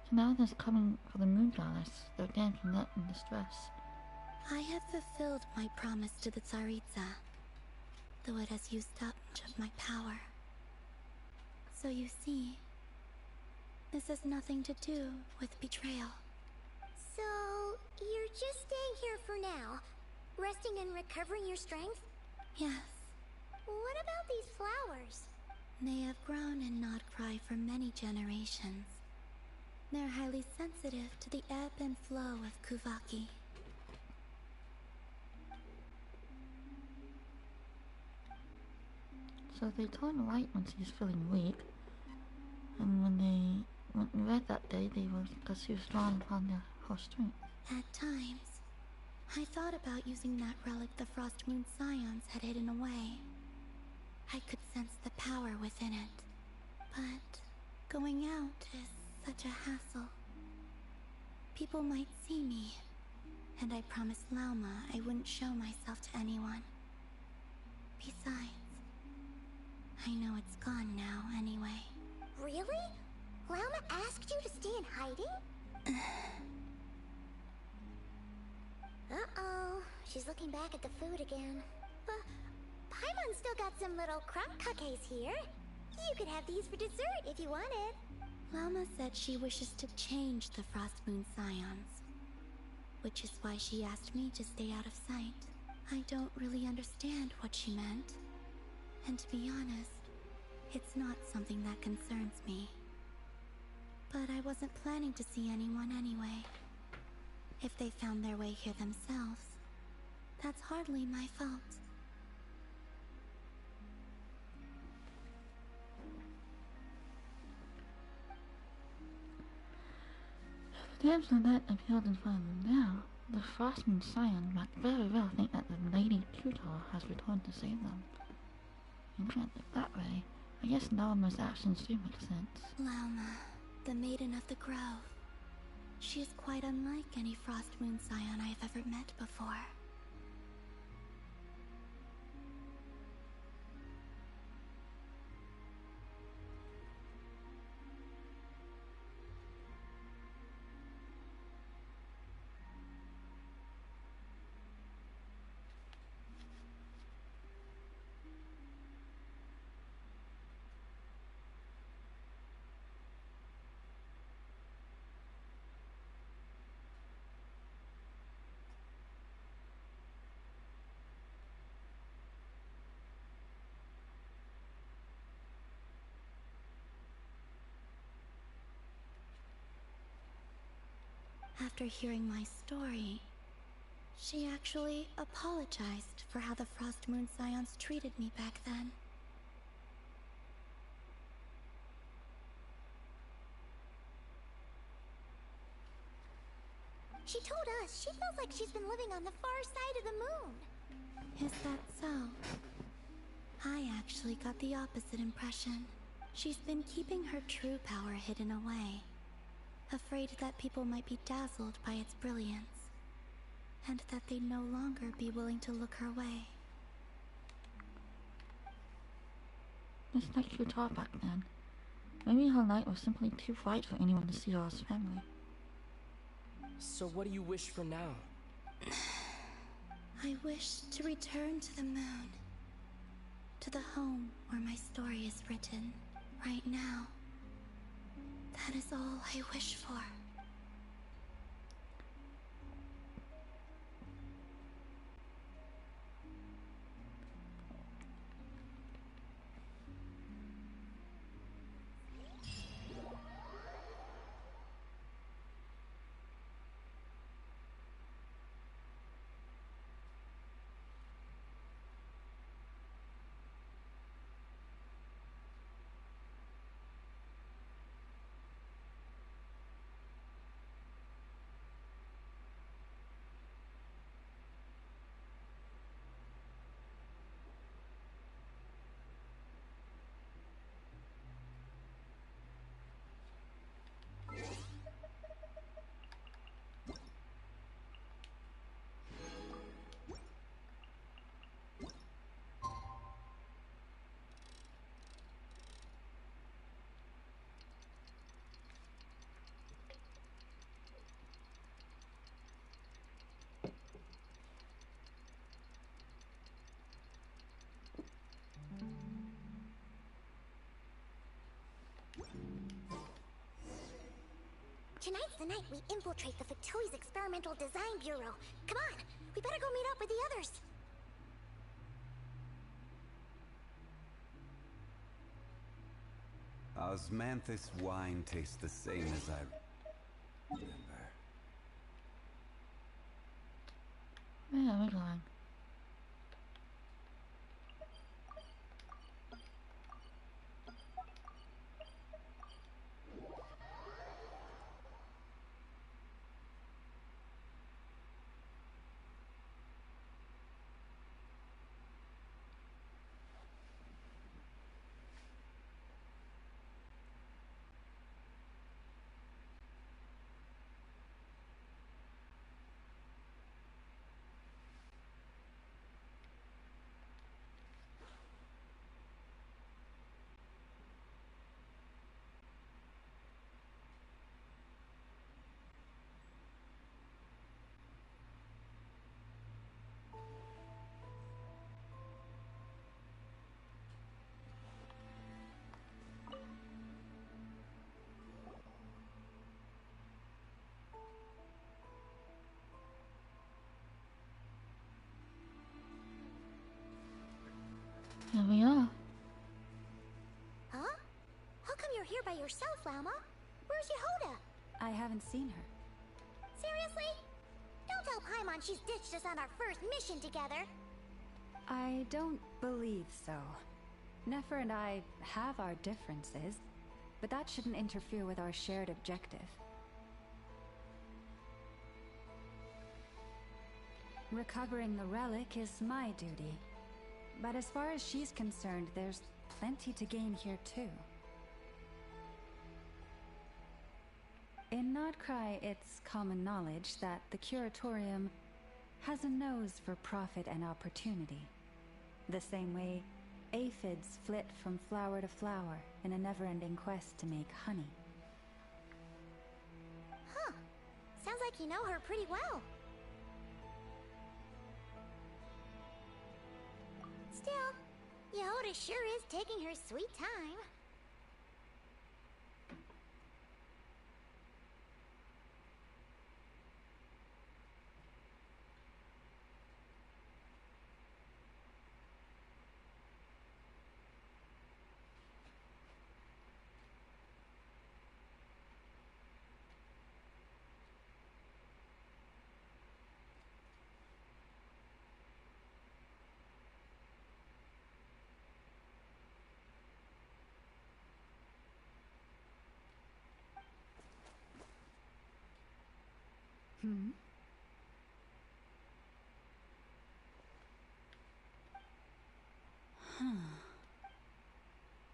So now that it's coming for the moon goddess, they're again net in distress. I have fulfilled my promise to the Tsaritsa, though it has used up much of my power. So you see, this has nothing to do with betrayal. So, you're just staying here for now, resting and recovering your strength? Yes, What about these flowers? they have grown in Nod Cry for many generations. They're highly sensitive to the ebb and flow of Kuvaki. So they turn right when she's feeling weak, and when we read that day, they were because she was drawing upon her strength. At times, I thought about using that relic the Frost Moon Scions had hidden away. I could sense the power within it, but going out is such a hassle. People might see me, and I promised Lauma I wouldn't show myself to anyone. Besides, I know it's gone now anyway. Really? Lauma asked you to stay in hiding? Uh-oh, she's looking back at the food again. But Paimon's still got some little crumb cookies here. You could have these for dessert if you wanted. Lauma said she wishes to change the Frost Moon Scions, which is why she asked me to stay out of sight. I don't really understand what she meant, and to be honest, it's not something that concerns me. But I wasn't planning to see anyone anyway. If they found their way here themselves, that's hardly my fault. The damsel that appeared in front of them now, the Frostmoon Scion, might very well think that the Lady Tutor has returned to save them. You can't look that way. I guess Lauma's actions do make sense. Lauma, the Maiden of the Grove. She is quite unlike any Frostmoon Scion I have ever met before. After hearing my story, she actually apologized for how the Frost Moon Scions treated me back then. She told us she feels like she's been living on the far side of the moon. Is that so? I actually got the opposite impression. She's been keeping her true power hidden away, afraid that people might be dazzled by its brilliance, and that they'd no longer be willing to look her way. Just like you taught back then. Maybe her light was simply too bright for anyone to see her as family. So what do you wish for now? I wish to return to the moon, to the home where my story is written, right now. That is all I wish for. Tonight's the night we infiltrate the Fatoui's Experimental Design Bureau. Come on, we better go meet up with the others. Osmanthus wine tastes the same as I remember. Yeah, we're going. here by yourself, Lauma. Where's Yehoda? I haven't seen her. Seriously? Don't tell Paimon she's ditched us on our first mission together. I don't believe so. Nefer and I have our differences, but that shouldn't interfere with our shared objective. Recovering the relic is my duty. But as far as she's concerned, there's plenty to gain here too. In Nodcry, it's common knowledge that the Curatorium has a nose for profit and opportunity. The same way aphids flit from flower to flower in a never-ending quest to make honey. Huh. Sounds like you know her pretty well. Still, Yehoda sure is taking her sweet time.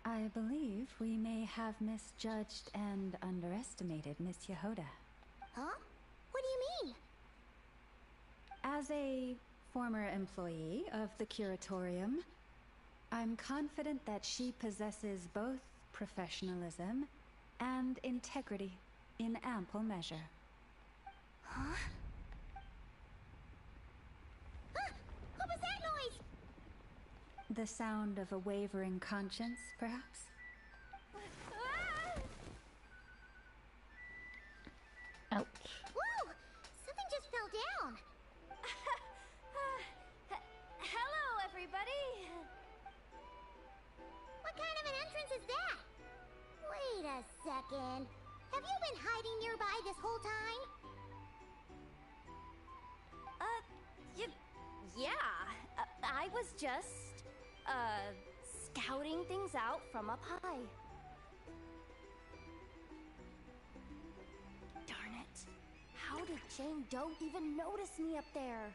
I believe we may have misjudged and underestimated Miss Yehoda. Huh? What do you mean? As a former employee of the Curatorium, I'm confident that she possesses both professionalism and integrity in ample measure. Huh? Ah! What was that noise? The sound of a wavering conscience, perhaps? Ouch. Whoa! Something just fell down. Hello, everybody. What kind of an entrance is that? Wait a second. Have you been hiding nearby this whole time? Yeah. I was just, scouting things out from up high. Darn it. How did Jane Doe even notice me up there?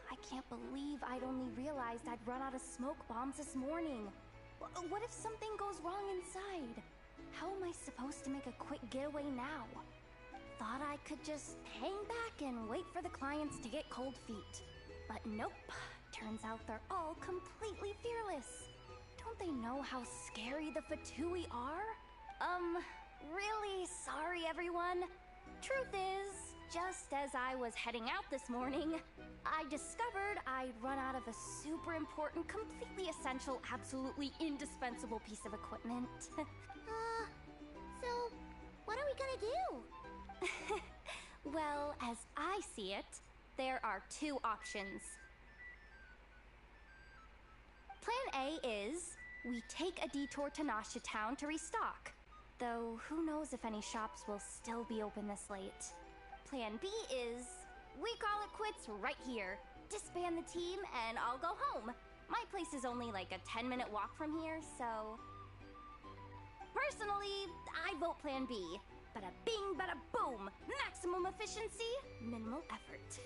I can't believe I'd only realized I'd run out of smoke bombs this morning. What if something goes wrong inside? How am I supposed to make a quick getaway now? Thought I could just hang back and wait for the clients to get cold feet. But nope. Turns out they're all completely fearless. Don't they know how scary the Fatui are? Really sorry everyone. Truth is, just as I was heading out this morning, I discovered I'd run out of a super important, completely essential, absolutely indispensable piece of equipment. So, what are we gonna do? Well, as I see it, there are two options. Plan A is, we take a detour to Nasha Town to restock. Though, who knows if any shops will still be open this late. Plan B is, we call it quits right here. Disband the team and I'll go home. My place is only like a 10-minute walk from here, so... Personally, I vote Plan B. Bada bing, bada boom. Maximum efficiency, minimal effort.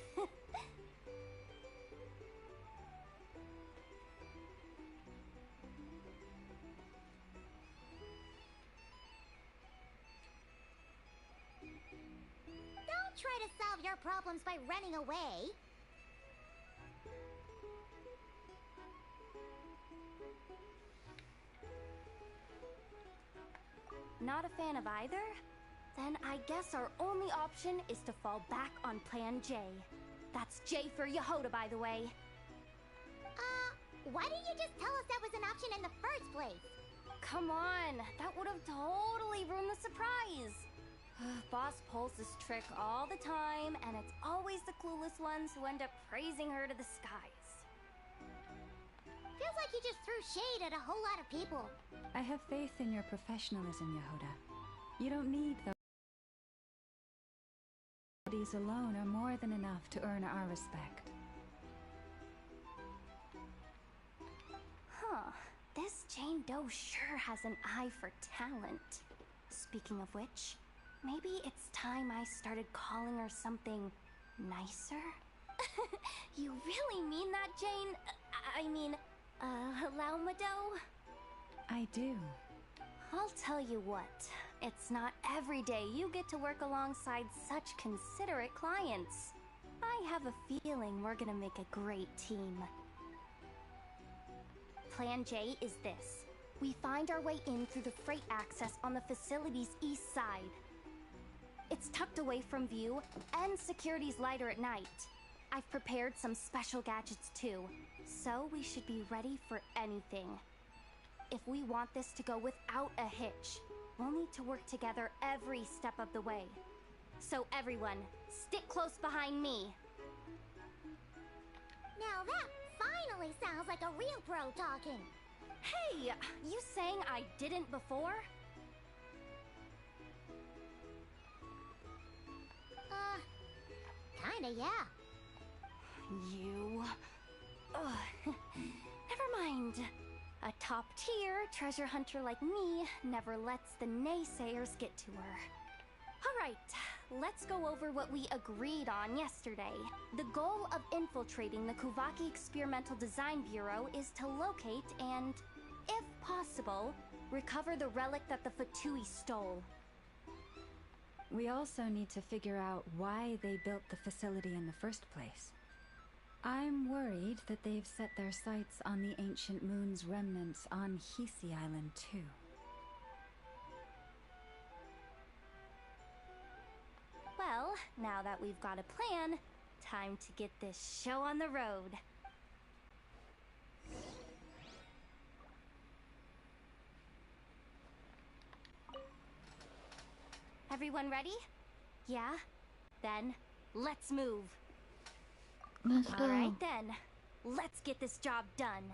Don't try to solve your problems by running away. Not a fan of either? Then I guess our only option is to fall back on Plan J. That's J for Yehoda, by the way. Why didn't you just tell us that was an option in the first place? Come on, that would have totally ruined the surprise. boss pulls this trick all the time, and it's always the clueless ones who end up praising her to the skies. Feels like you just threw shade at a whole lot of people. I have faith in your professionalism, Yehuda. You don't need those. Abilities alone are more than enough to earn our respect. Huh. This Jane Doe sure has an eye for talent. Speaking of which, maybe it's time I started calling her something nicer? You really mean that, Jane? Lauma Doe? I do. I'll tell you what, it's not every day you get to work alongside such considerate clients. I have a feeling we're gonna make a great team. Plan J is this. We find our way in through the freight access on the facility's east side. It's tucked away from view, and security's lighter at night. I've prepared some special gadgets too, so we should be ready for anything. If we want this to go without a hitch, we'll need to work together every step of the way. So everyone, stick close behind me. Now that finally sounds like a real pro talking. Hey, you saying I didn't before? Kinda, yeah. You... Ugh. Never mind. A top-tier treasure hunter like me never lets the naysayers get to her. Alright, let's go over what we agreed on yesterday. The goal of infiltrating the Kuvaki Experimental Design Bureau is to locate and, if possible, recover the relic that the Fatui stole. We also need to figure out why they built the facility in the first place. I'm worried that they've set their sights on the ancient moon's remnants on Hisi Island too. Well, now that we've got a plan, time to get this show on the road. Everyone ready? Yeah? Then, let's move. Let's go. Alright then, let's get this job done.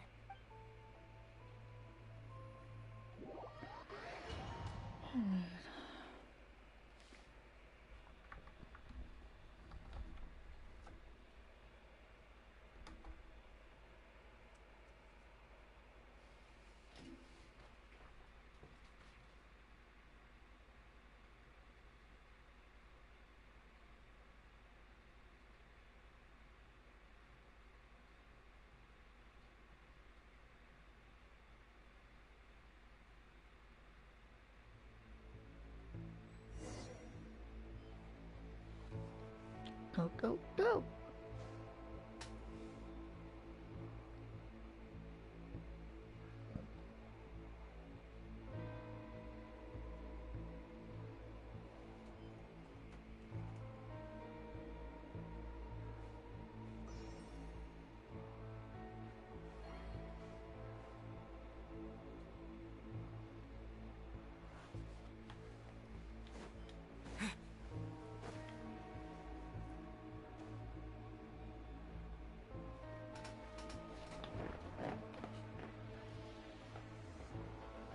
Go, go, go!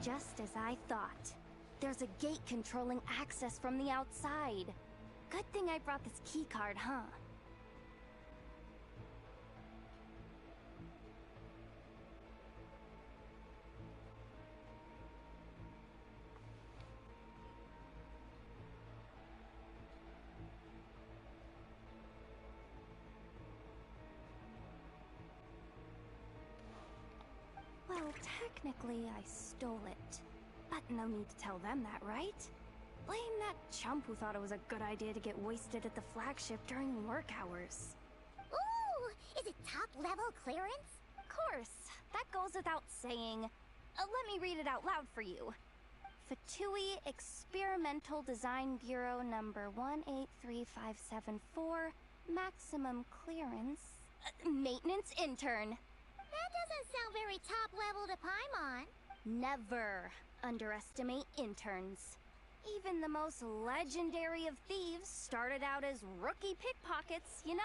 Just as I thought. There's a gate controlling access from the outside. Good thing I brought this keycard, huh? Well, technically, I stole it. But no need to tell them that, right? Blame that chump who thought it was a good idea to get wasted at the flagship during work hours. Ooh! Is it top-level clearance? Of course. That goes without saying. Let me read it out loud for you. Fatui Experimental Design Bureau number 183574, maximum clearance, maintenance intern. That doesn't sound very top-level to Paimon. Never underestimate interns. Even the most legendary of thieves started out as rookie pickpockets, you know?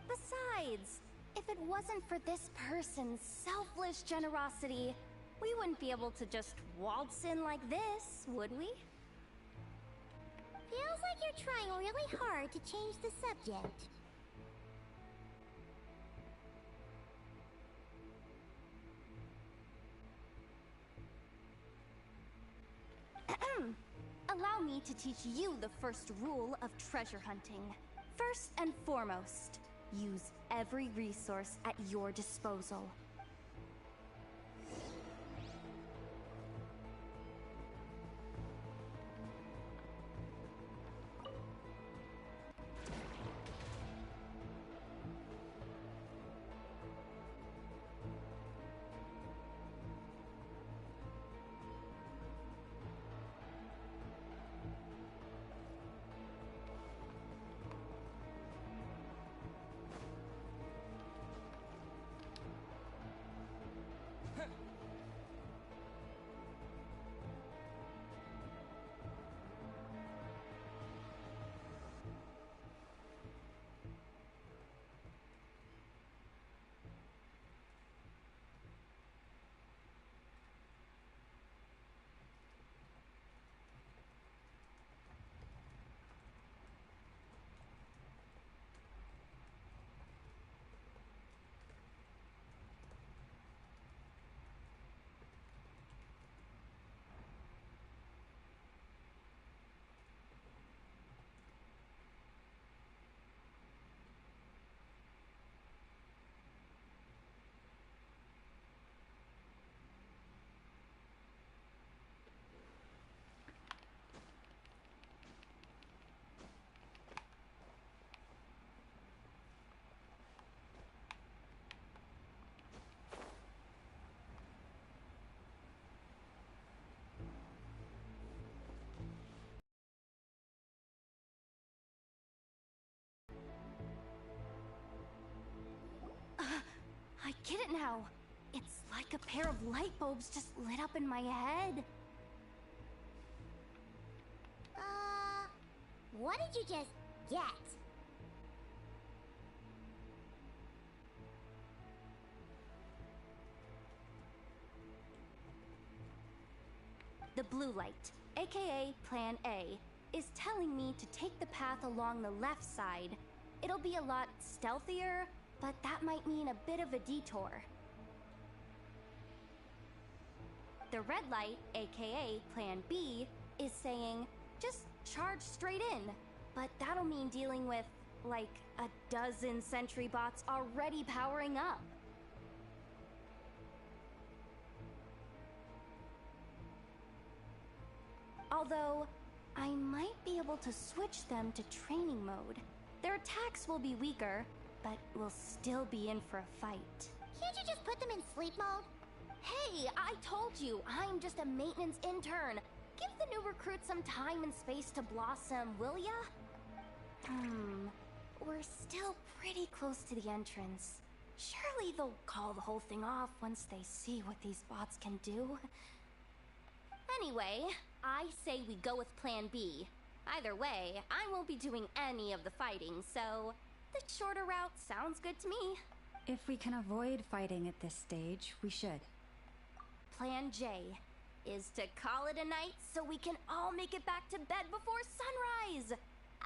Besides, if it wasn't for this person's selfless generosity, we wouldn't be able to just waltz in like this, would we? Feels like you're trying really hard to change the subject. Allow me to teach you the first rule of treasure hunting. First and foremost, use every resource at your disposal. I get it now. It's like a pair of light bulbs just lit up in my head. What did you just get? The blue light, aka Plan A, is telling me to take the path along the left side. It'll be a lot stealthier, but that might mean a bit of a detour. The red light, aka Plan B, is saying, just charge straight in. But that'll mean dealing with, like, a dozen sentry bots already powering up. Although, I might be able to switch them to training mode. Their attacks will be weaker, but we'll still be in for a fight. Can't you just put them in sleep mode? Hey, I told you, I'm just a maintenance intern. Give the new recruits some time and space to blossom, will ya? We're still pretty close to the entrance. Surely they'll call the whole thing off once they see what these bots can do. Anyway, I say we go with Plan B. Either way, I won't be doing any of the fighting, so the shorter route sounds good to me. If we can avoid fighting at this stage, we should. Plan J is to call it a night so we can all make it back to bed before sunrise.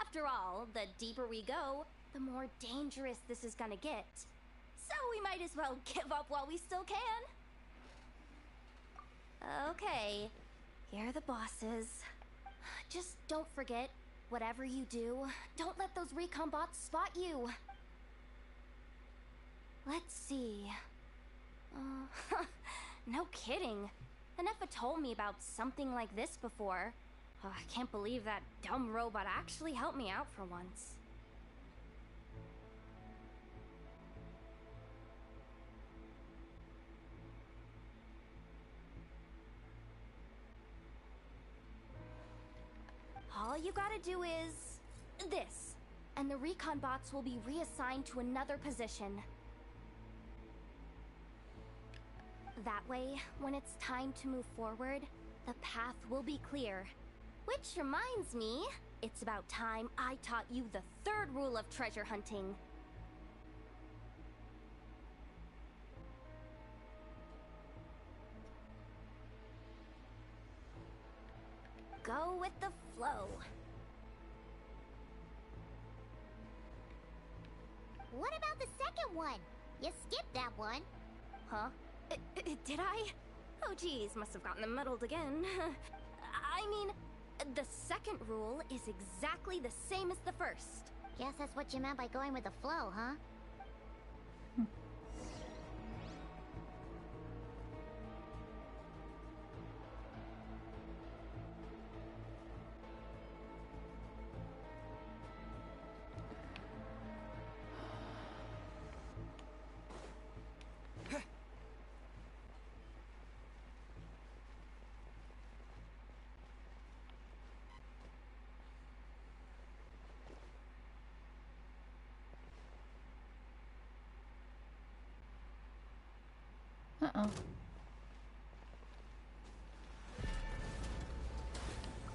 After all, the deeper we go, the more dangerous this is gonna get. So we might as well give up while we still can. Okay, here are the bosses. Just don't forget, whatever you do, don't let those recon bots spot you. Let's see. No kidding. Anefa told me about something like this before. I can't believe that dumb robot actually helped me out for once. All you gotta do is this, and the recon bots will be reassigned to another position. That way, when it's time to move forward, the path will be clear. Which reminds me, it's about time I taught you the third rule of treasure hunting. Go with the flow. What about the second one? You skipped that one. Huh? Did I? Oh geez, must have gotten them muddled again. I mean, the second rule is exactly the same as the first. Guess that's what you meant by going with the flow, huh? Uh-oh.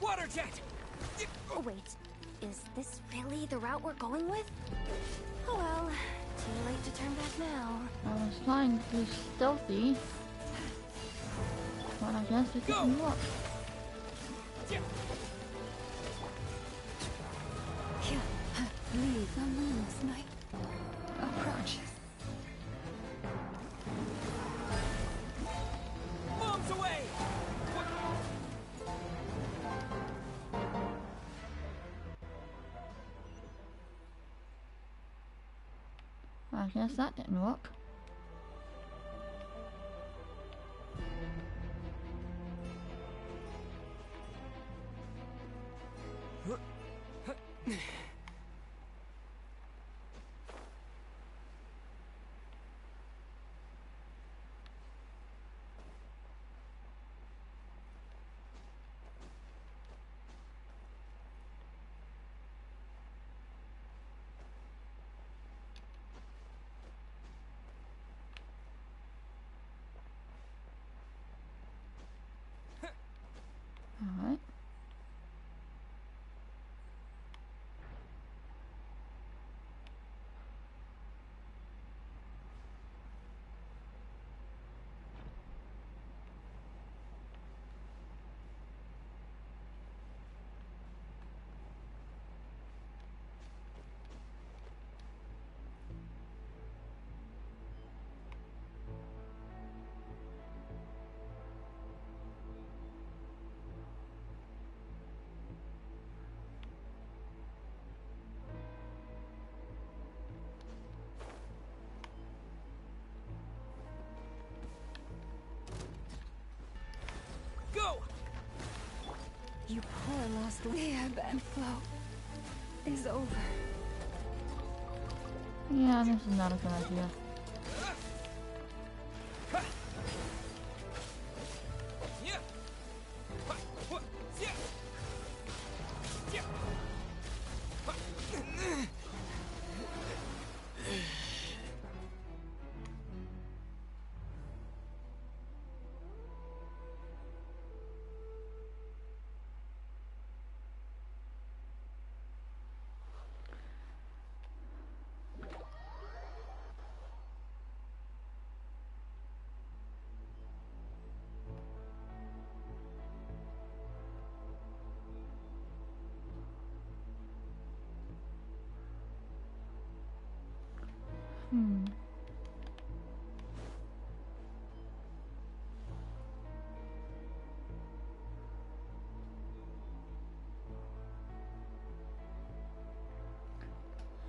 Water jet! Oh wait, is this really the route we're going with? Oh well, too late to turn back now. I was trying to be stealthy, but I guess it didn't work. Leave the moon's night approaches. Bombs away! I guess that didn't work. Alright. Go! You poor lost Lieb and Flo is over. Yeah, this is not a good idea.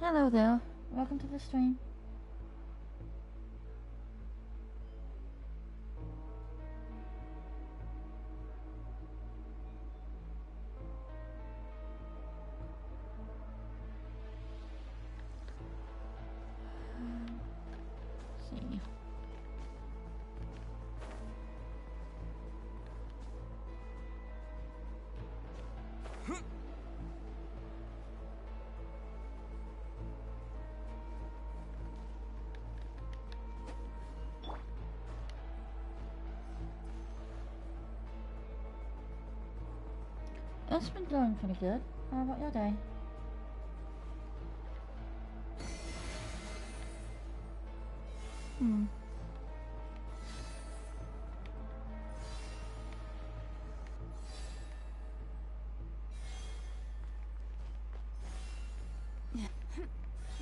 Hello there. Welcome to the stream. It's been going pretty good. How about your day?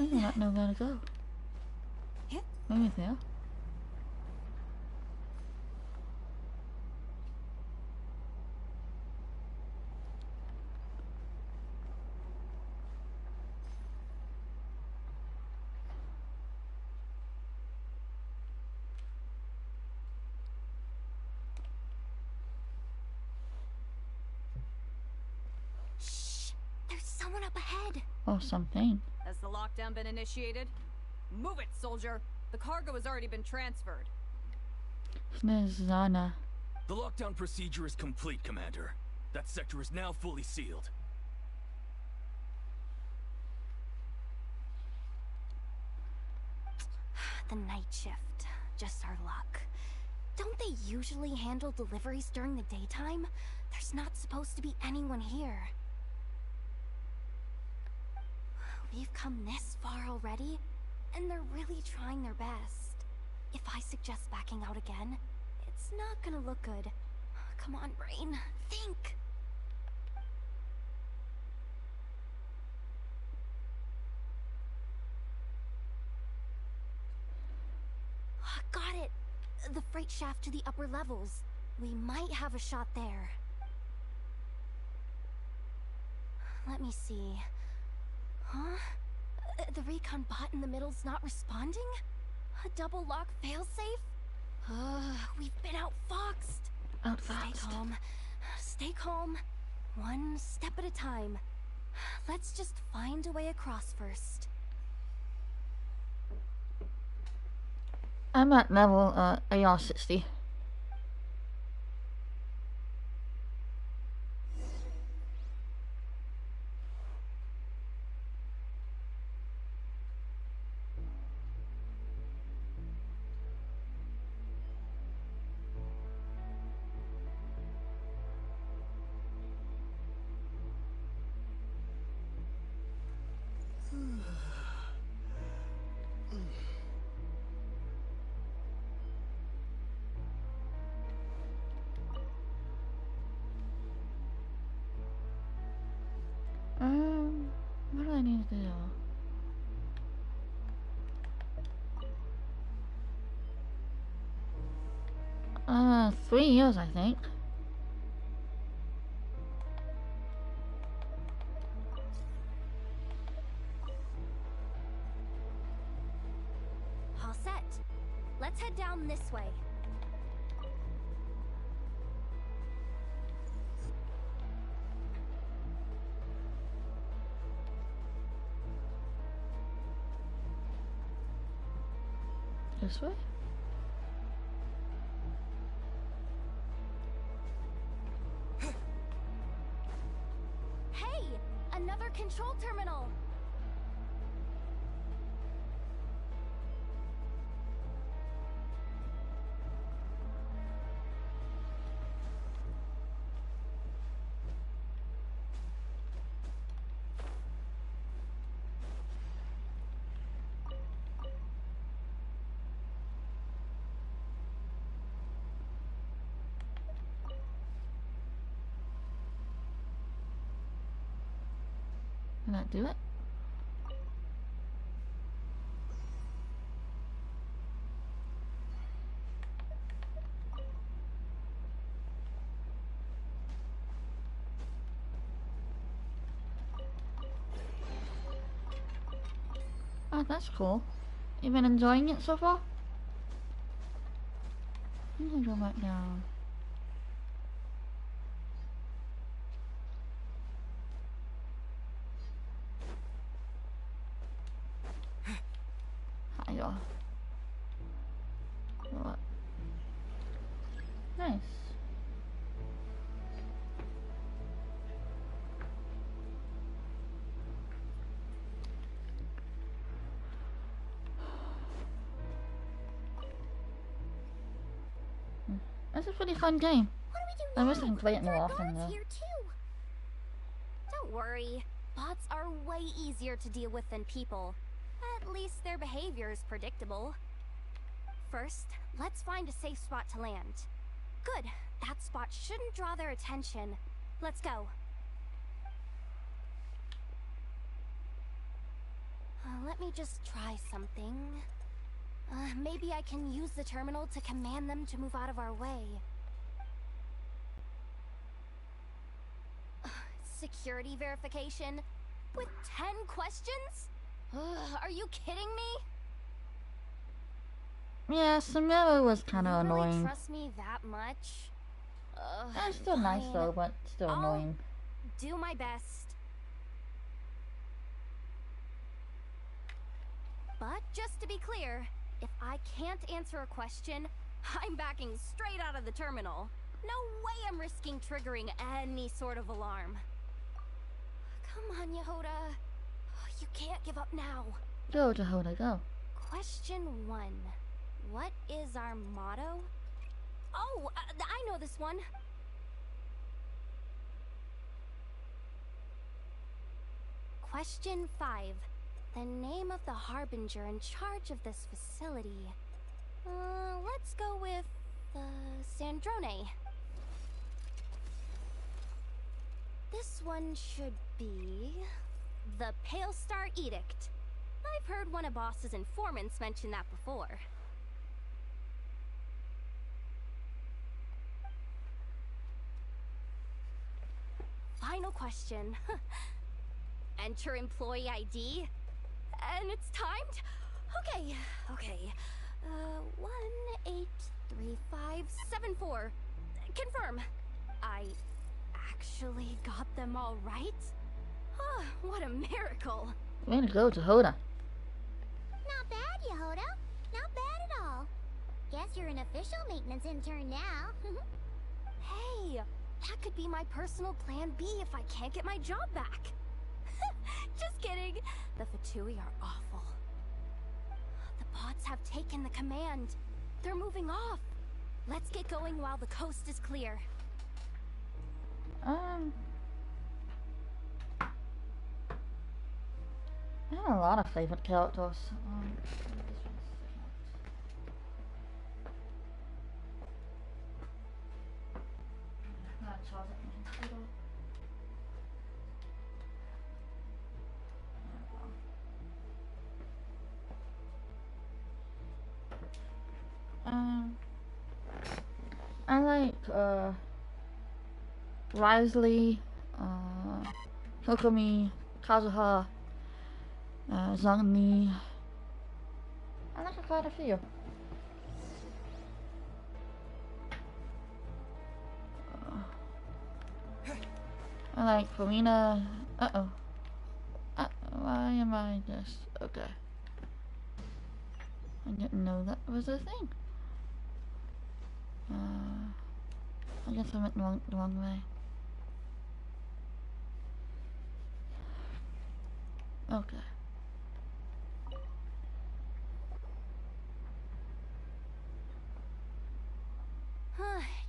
I do not know where to go. Maybe there. Shh! There's someone up ahead. Or something. Has the lockdown been initiated? Move it, soldier! The cargo has already been transferred. His name is Zana. The lockdown procedure is complete, Commander. That sector is now fully sealed. The night shift. Just our luck. Don't they usually handle deliveries during the daytime? There's not supposed to be anyone here. We've come this far already, and they're really trying their best. If I suggest backing out again, it's not gonna look good. Come on, brain. Think! Got it! The freight shaft to the upper levels. We might have a shot there. Let me see. Huh? The recon bot in the middle's not responding? A double lock failsafe? We've been outfoxed. Outfoxed. Stay calm. Stay calm. One step at a time. Let's just find a way across first. I'm at level AR 60. What do I need to do? 3 years, I think. All set. Let's head down this way. This way? Hey! Another control terminal! Can that do it? Oh, that's cool. You been enjoying it so far? I'm gonna go back down. Hiya. What? Nice. That's a pretty fun game. What do we do I now? wish I can play it There more are often guards though. here too. Don't worry. Bots are way easier to deal with than people. At least their behavior is predictable. First, let's find a safe spot to land. Good. That spot shouldn't draw their attention. Let's go. Let me just try something. Maybe I can use the terminal to command them to move out of our way. Security verification? With 10 questions? Are you kidding me? Yeah, Samira was kind of You really annoying. trust me that much? It's still nice fine. though, but still I'll annoying. do my best. But just to be clear, if I can't answer a question, I'm backing straight out of the terminal. No way I'm risking triggering any sort of alarm. Come on, Yehoda. You can't give up now. Go, Jehoda, go. Question 1. What is our motto? Oh, I know this one. Question 5. The name of the harbinger in charge of this facility. Let's go with, Sandrone. This one should be the Pale Star Edict. I've heard one of Boss's informants mention that before. Final question. Enter employee ID. And it's timed? Okay. 183574. Confirm. I actually got them all right? Oh, what a miracle. Way to go, Jehoda. Not bad, Yehoda. Not bad at all. Guess you're an official maintenance intern now. Hey, that could be my personal plan B if I can't get my job back. Just kidding. The Fatui are awful. The bots have taken the command. They're moving off. Let's get going while the coast is clear. I have a lot of favorite characters. I like Risley, Kokomi, Kazuha, Zangni. I like quite a few. I like Farina. Why am I just... Okay. I didn't know that was a thing. I guess I went the wrong way. Okay.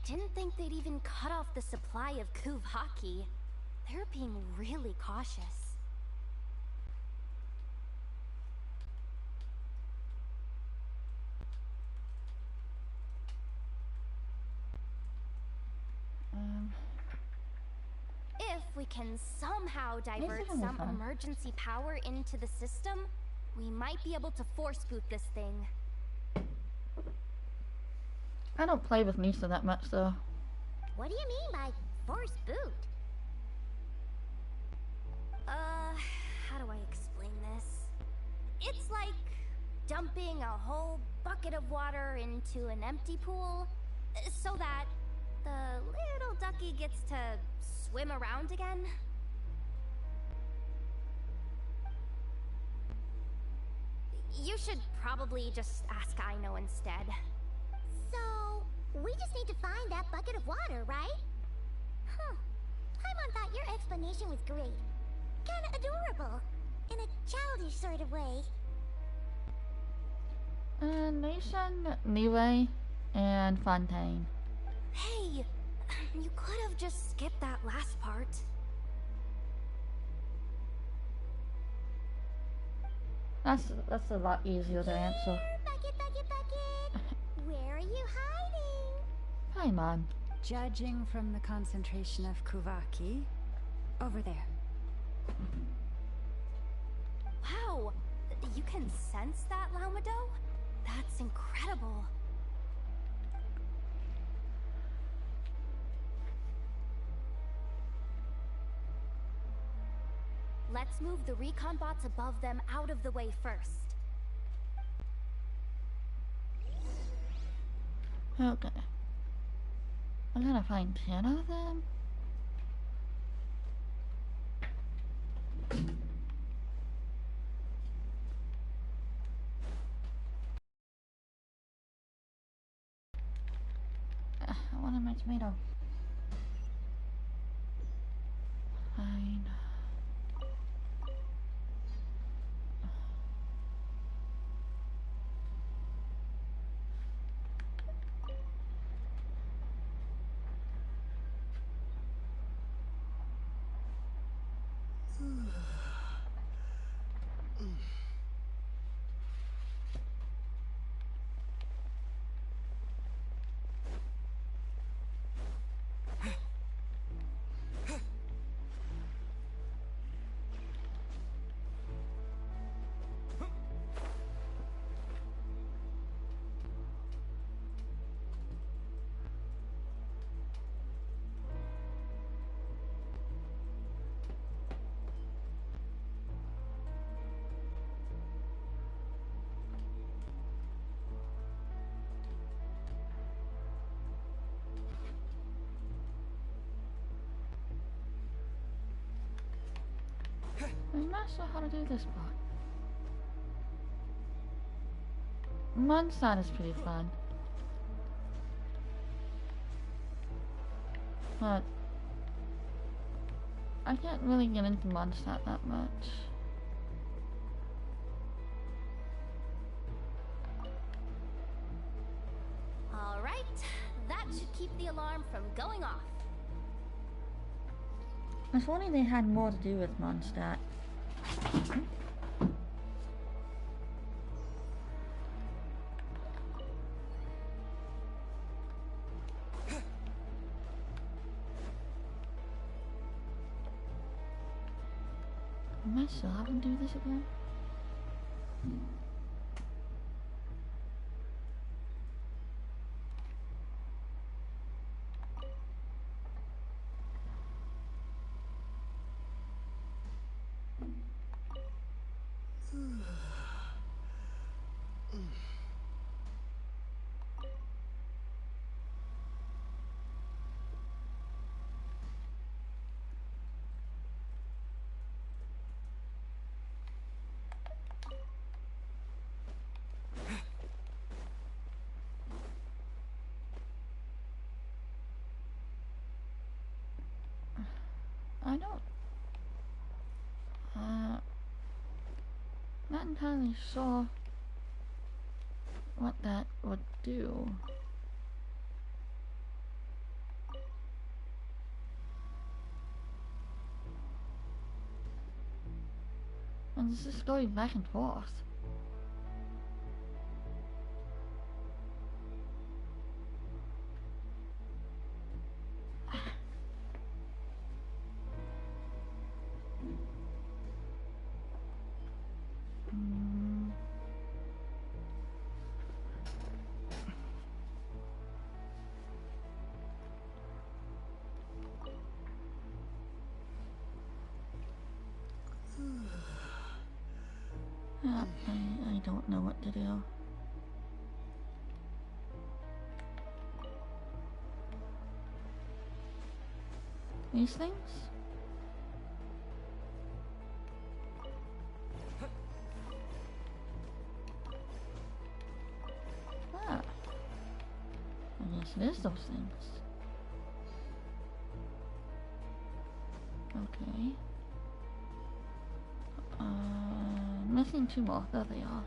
Didn't think they'd even cut off the supply of Kuv Haki. They're being really cautious. If we can somehow divert some emergency power into the system, we might be able to force boot this thing. I don't play with Nisa that much though. What do you mean by force boot? How do I explain this? It's like dumping a whole bucket of water into an empty pool, so that the little ducky gets to swim around again. You should probably just ask Aino instead. So, we just need to find that bucket of water, right? Huh. Paimon thought your explanation was great. Kinda adorable. In a childish sort of way. Nation, Niwe, and Fontaine. Hey, you could have just skipped that last part. That's a lot easier to answer. Bucket. Where are you hiding? Hi, Mom. Judging from the concentration of Kuvaki, over there. Wow, you can sense that, Laumado? That's incredible. Let's move the recon bots above them out of the way first. Okay. I gotta find 10 of them? I wanted my tomato. Fine. I'm not sure how to do this part. Mondstadt is pretty fun. But I can't really get into Mondstadt that much. Alright, that should keep the alarm from going off. If only they had more to do with Mondstadt. Am I still having to do this again? I don't... not entirely sure what that would do. And it's just going back and forth. I don't know what to do. These things? Ah. I guess it is those things. Okay. Missing two more. There they are.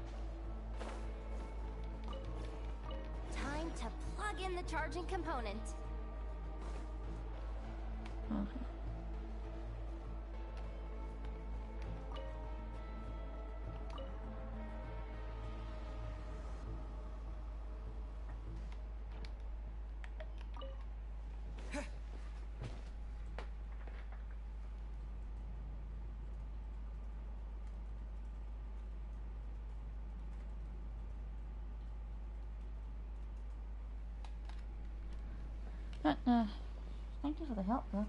Time to plug in the charging component. Okay. Thank you for the help, though.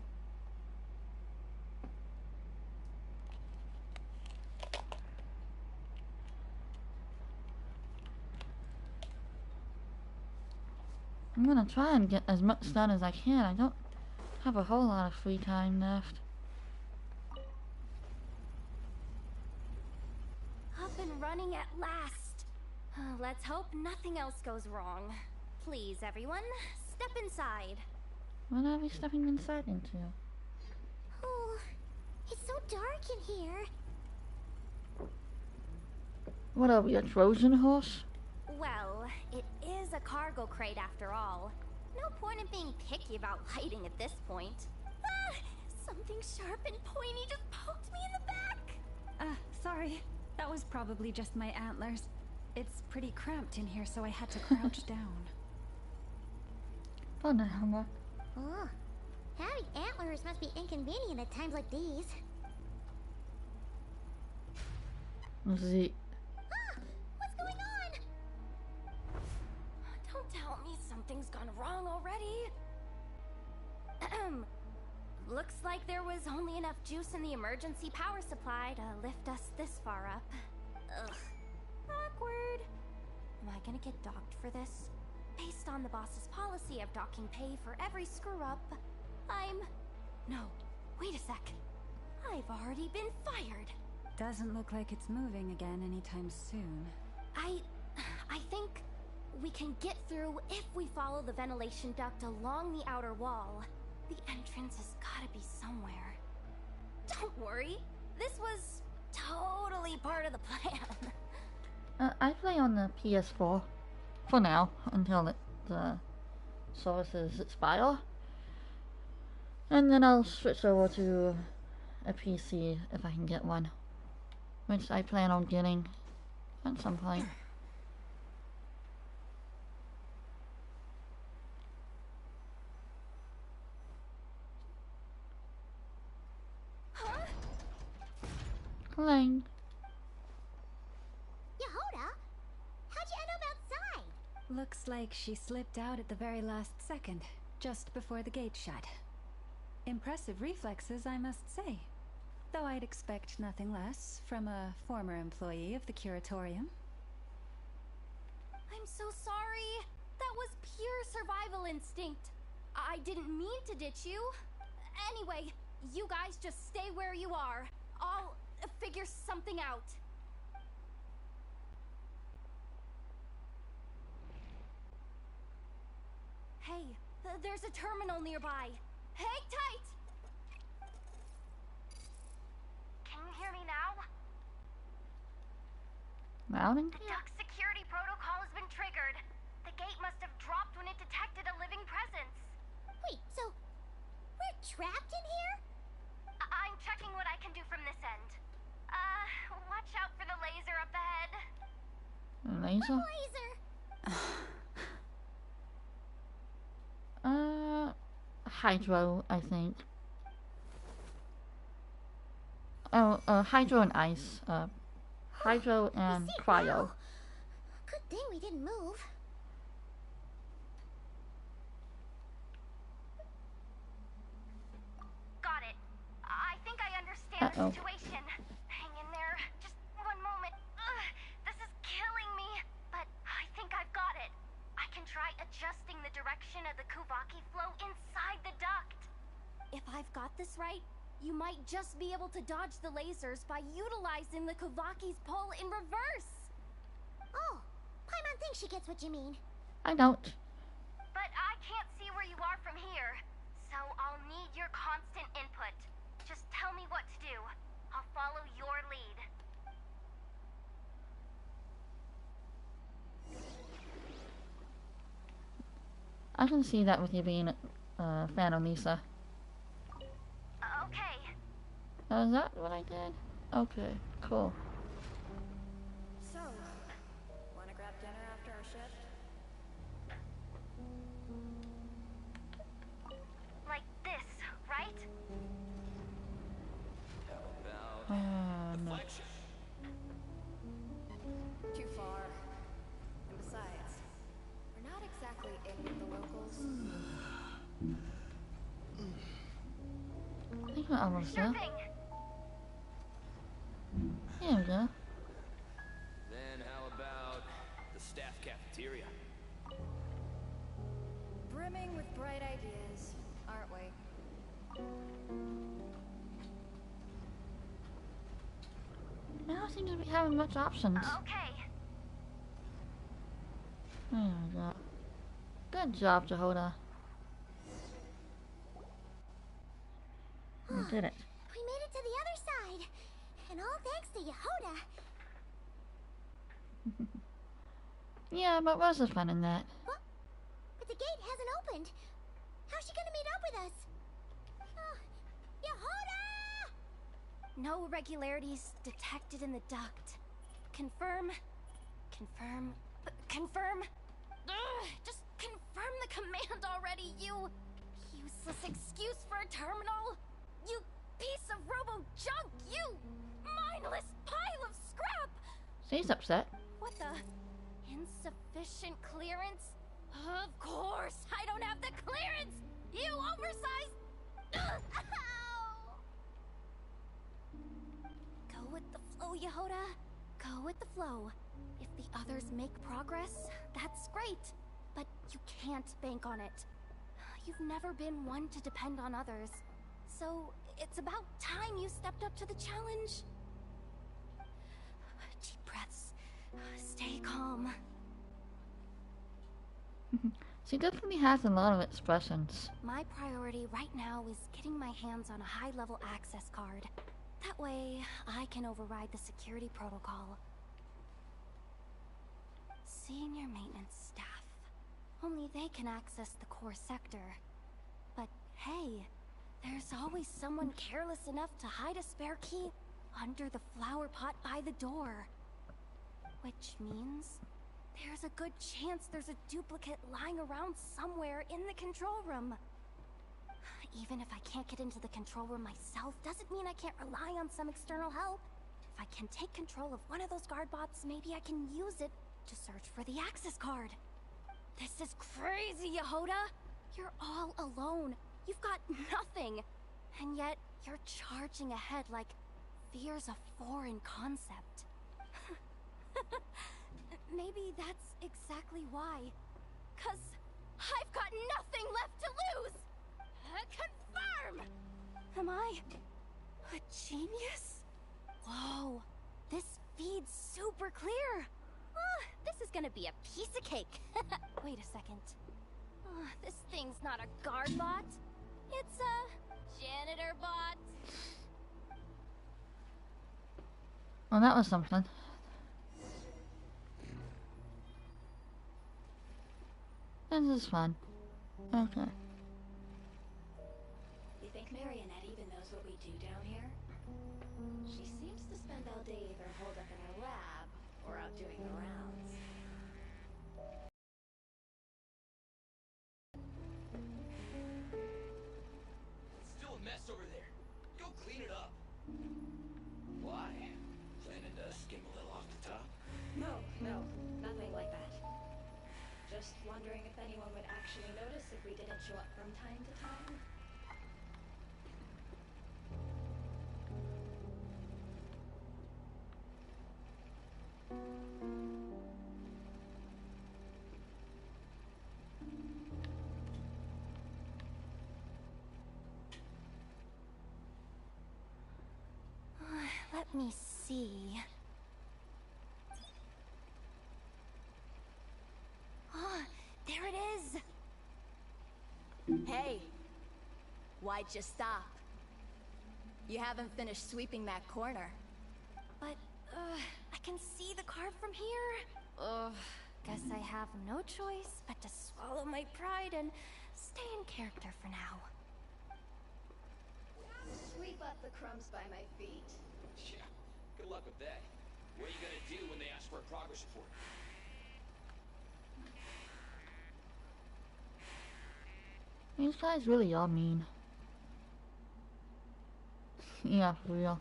I'm gonna try and get as much done as I can. I don't have a whole lot of free time left. Up and running at last. Let's hope nothing else goes wrong. Please, everyone, step inside. What are we stepping inside into? Oh, it's so dark in here. What are we, a Trojan horse? Well, it is a cargo crate after all. No point in being picky about lighting at this point. Ah! Something sharp and pointy just poked me in the back! Sorry. That was probably just my antlers. It's pretty cramped in here, so I had to crouch down. Oh no, Hammer. Oh, having antlers must be inconvenient at times like these. See. Ah! What's going on? Don't tell me something's gone wrong already. Looks like there was only enough juice in the emergency power supply to lift us this far up. Ugh. Awkward. Am I gonna get docked for this? Based on the boss's policy of docking pay for every screw-up, No, wait a sec. I've already been fired. Doesn't look like it's moving again anytime soon. I think we can get through if we follow the ventilation duct along the outer wall. The entrance has gotta be somewhere. Don't worry, this was totally part of the plan. I play on the PS4 for now until the services expire, and then I'll switch over to a PC if I can get one, which I plan on getting at some point. Huh? Clang. Yehoda, how'd you end up outside? Looks like she slipped out at the very last second, just before the gate shut. Impressive reflexes, I must say. Though I'd expect nothing less from a former employee of the Curatorium. I'm so sorry. That was pure survival instinct. I didn't mean to ditch you. Anyway, you guys just stay where you are. I'll figure something out. Hey, there's a terminal nearby. Hang tight! Can you hear me now? Loud and The clear. duct security protocol has been triggered. The gate must have dropped when it detected a living presence. Wait, so we're trapped in here? I'm checking what I can do from this end. Watch out for the laser up ahead. Laser? Laser. Hydro, I think. Oh, hydro and ice. Hydro and cryo. Good thing we didn't move. Got it. I think I understand the situation. Hang in there. Just one moment. This is killing me. But I think I've got it. I can try adjusting the direction of the Kuvaki flow inside the duct. If I've got this right, you might just be able to dodge the lasers by utilizing the Kuvaki's pull in reverse. Oh, Paimon thinks she gets what you mean. I don't. But I can't see where you are from here, so I'll need your constant input. Just tell me what to do. I'll follow your lead. I can see that with you being a fan of Misa. is that what I did? Okay, cool. So, wanna grab dinner after our shift? Like this, right? No. Too far. And besides, we're not exactly in with the locals. I think we're almost Sure there. thing. Here we go. Then how about the staff cafeteria? Brimming with bright ideas, aren't we? I don't seem to be having much options. Okay. There we go. Good job, Jehoda. We did it. We made it to the other side. And all thanks to Yehoda. Yeah, but what's the fun in that? What? But the gate hasn't opened. How's she gonna meet up with us? Yehoda! No irregularities detected in the duct. Confirm. Confirm. Confirm. Ugh, just confirm the command already, you useless excuse for a terminal. You piece of robo-junk, you mindless pile of scrap! She's upset. What the? Insufficient clearance? Of course, I don't have the clearance! You oversized... Ow! Go with the flow, Yehoda. Go with the flow. If the others make progress, that's great. But you can't bank on it. You've never been one to depend on others. So, it's about time you stepped up to the challenge. Deep breaths. Stay calm. She definitely has a lot of expressions. My priority right now is getting my hands on a high-level access card. That way, I can override the security protocol. Senior maintenance staff. Only they can access the core sector. But hey, there's always someone careless enough to hide a spare key under the flower pot by the door. Which means there's a good chance there's a duplicate lying around somewhere in the control room. Even if I can't get into the control room myself, doesn't mean I can't rely on some external help. If I can take control of one of those guard bots, maybe I can use it to search for the access card. This is crazy, Yehoda! You're all alone. You've got nothing. And yet, you're charging ahead like fear's a foreign concept. Maybe that's exactly why. 'Cause I've got nothing left to lose! Confirm! Am I a genius? Whoa, this feed's super clear. This is gonna be a piece of cake. Wait a second. This thing's not a guard bot. It's a janitor bot. Well, that was something. This is fun. Okay. You think Marionette even knows what we do down here? She seems to spend all day either holed up in her lab or out doing the rounds. It's still a mess over there. Go clean it up. Why? Planning to skim a little off the top? No, nothing like that. Just wondering if anyone would actually notice if we didn't show up from time to time. Let me see. There it is! Hey! Why'd you stop? You haven't finished sweeping that corner. But, I can see the card from here. Guess I have no choice but to swallow my pride and stay in character for now. Sweep up the crumbs by my feet. Yeah, good luck with that. What are you gonna do when they ask for a progress report? These guys really are mean. Yeah, for real.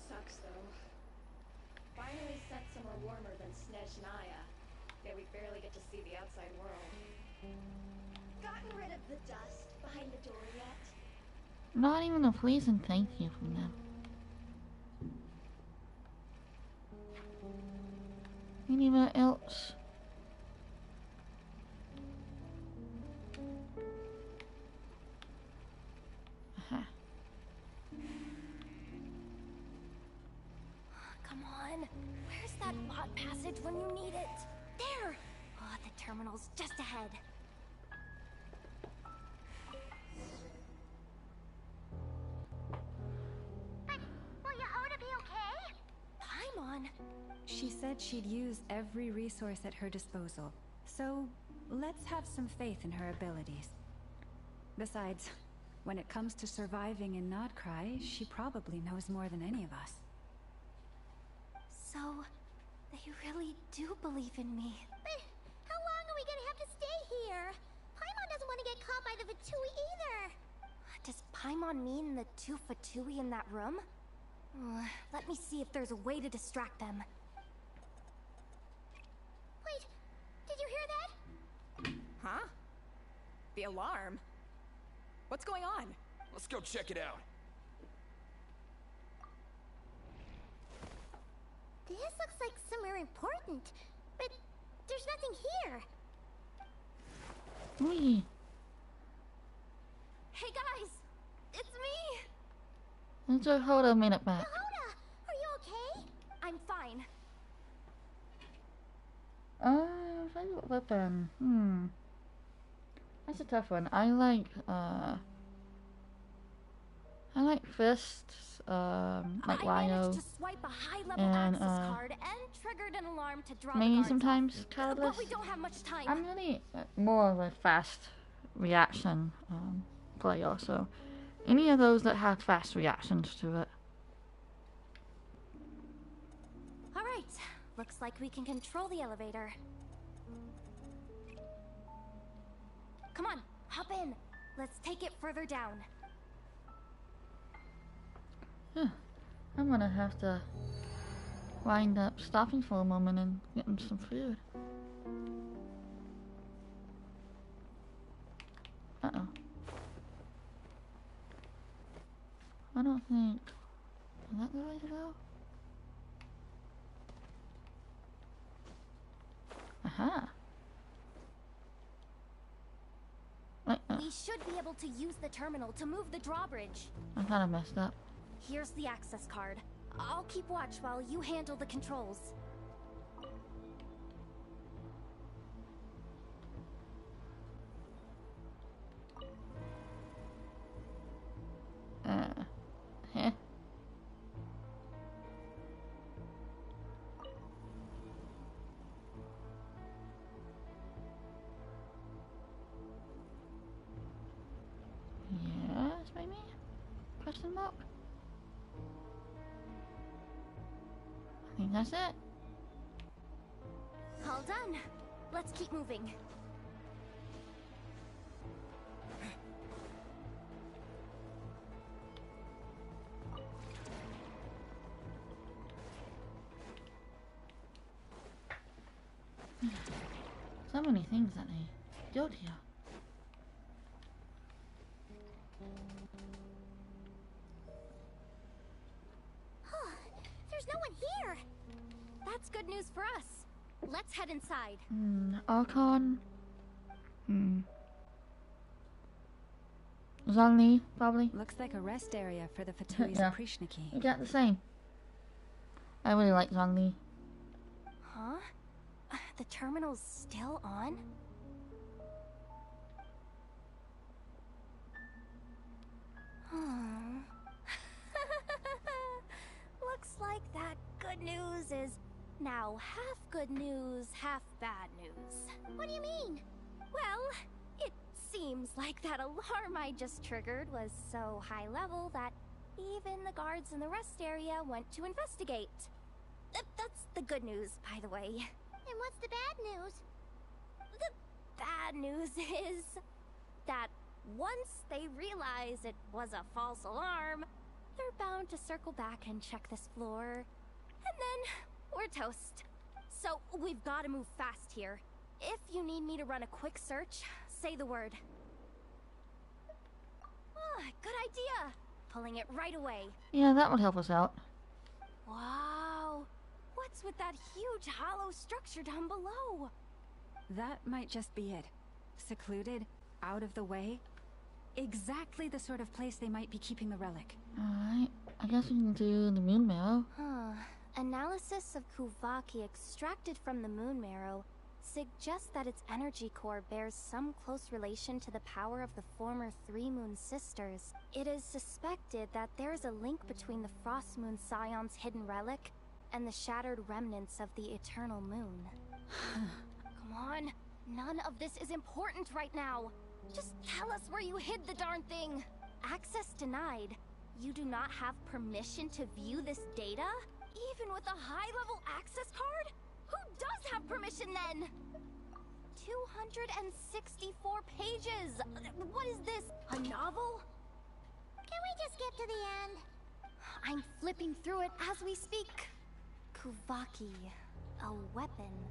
Sucks though. Finally sent somewhere warmer than Snezhnaya. Yet we barely get to see the outside world. Gotten rid of the dust behind the door yet? Not even a pleasing thank you from them. Anywhere else? Come on. Where's that bot passage when you need it? There! Oh, the terminal's just ahead. But will Yehoda be okay? Paimon! She said she'd use every resource at her disposal, so let's have some faith in her abilities. Besides, when it comes to surviving in Nodcry, she probably knows more than any of us. So, they really do believe in me. But how long are we gonna have to stay here? Paimon doesn't want to get caught by the Fatui either. Does Paimon mean the two Fatui in that room? Let me see if there's a way to distract them. Wait, did you hear that? Huh? The alarm? What's going on? Let's go check it out. This looks like somewhere important, but there's nothing here. Wee. Hey guys! It's me! Let's just hold a minute back. Yehoda, are you okay? I'm fine. Favorite weapon. That's a tough one. I like fists, like I Lyo, managed to swipe a high-level and access card and triggered an alarm to draw the maybe guards sometimes off. cardless. But we don't have much time. I'm really more of a fast reaction player, so any of those that have fast reactions to it. Alright, looks like we can control the elevator. Come on, hop in. Let's take it further down. I'm gonna have to wind up stopping for a moment and getting some food. Uh-oh. I don't think... Is that the way to go? Aha! We should be able to use the terminal to move the drawbridge. I kinda messed up. Here's the access card. I'll keep watch while you handle the controls. Heh. Yes, maybe? Question mark? I think that's it. All done. Let's keep moving. So many things that they built here. There's no one here. That's good news for us. Let's head inside. Archon. Zhongli, probably. Looks like a rest area for the Fatui's Yeah. Prishniki. You got the same. I really like Zhongli. Huh? The terminal's still on? Looks like that good news is now half good news, half bad news. What do you mean? Well, it seems like that alarm I just triggered was so high level that even the guards in the rest area went to investigate. That's the good news, by the way. And what's the bad news? The bad news is that once they realize it was a false alarm, they're bound to circle back and check this floor. And then we're toast. So we've got to move fast here. If you need me to run a quick search, say the word. Ah, good idea. Pulling it right away. Yeah, that would help us out. Wow. What's with that huge hollow structure down below? That might just be it. Secluded, out of the way. Exactly the sort of place they might be keeping the relic. Alright, I guess we can do the moon marrow. Huh. Analysis of Kuvaki extracted from the moon marrow suggests that its energy core bears some close relation to the power of the former Three Moon Sisters. It is suspected that there is a link between the Frost Moon Scion's hidden relic and the shattered remnants of the Eternal Moon. Come on, none of this is important right now. Just tell us where you hid the darn thing. Access denied. You do not have permission to view this data? Even with a high-level access card? Who does have permission then? 264 pages! What is this, a novel? Can we just skip to the end? I'm flipping through it as we speak. Kuvaki, a weapon.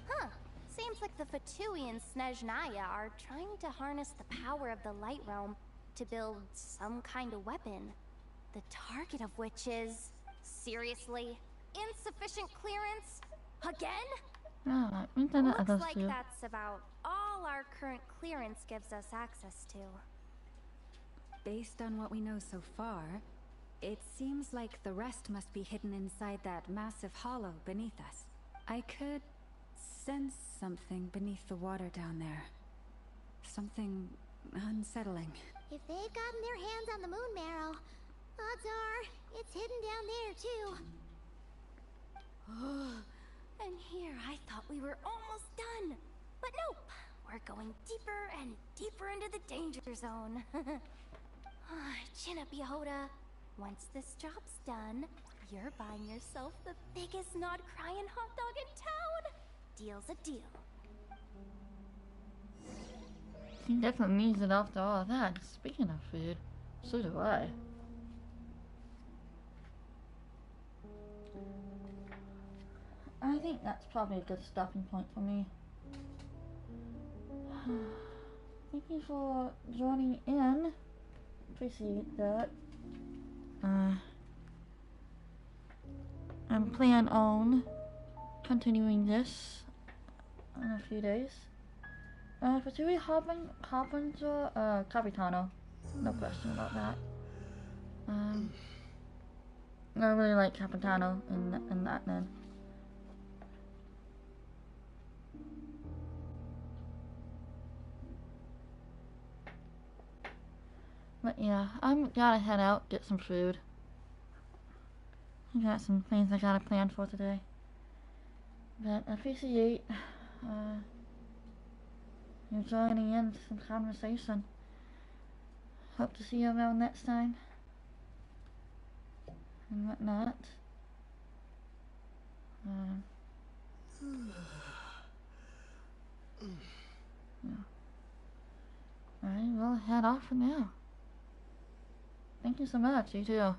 Huh. Seems like the Fatui and Snezhnaya are trying to harness the power of the Light Realm to build some kind of weapon. The target of which is... seriously? Insufficient clearance? Again? Alright, we've done it. Looks like that's about all our current clearance gives us access to. Based on what we know so far, it seems like the rest must be hidden inside that massive hollow beneath us. I could sense something beneath the water down there. Something unsettling. If they've gotten their hands on the moon marrow, odds are it's hidden down there too. And here I thought we were almost done. But nope, we're going deeper and deeper into the danger zone. Chin up, Yehoda. Once this job's done, you're buying yourself the biggest nod-crying hot dog in town. Deal's a deal. He definitely needs it after all of that. Speaking of food, so do I. I think that's probably a good stopping point for me. Thank you for joining in. Appreciate that. I'm planning on continuing this in a few days. Fatui Harbinger, Capitano. No question about that. I really like Capitano in that then. But yeah, I'm gotta head out, get some food. I got some things I gotta plan for today. But I appreciate you joining in some conversation. Hope to see you around next time. And whatnot. Yeah. I will head off for now. Thank you so much, you too.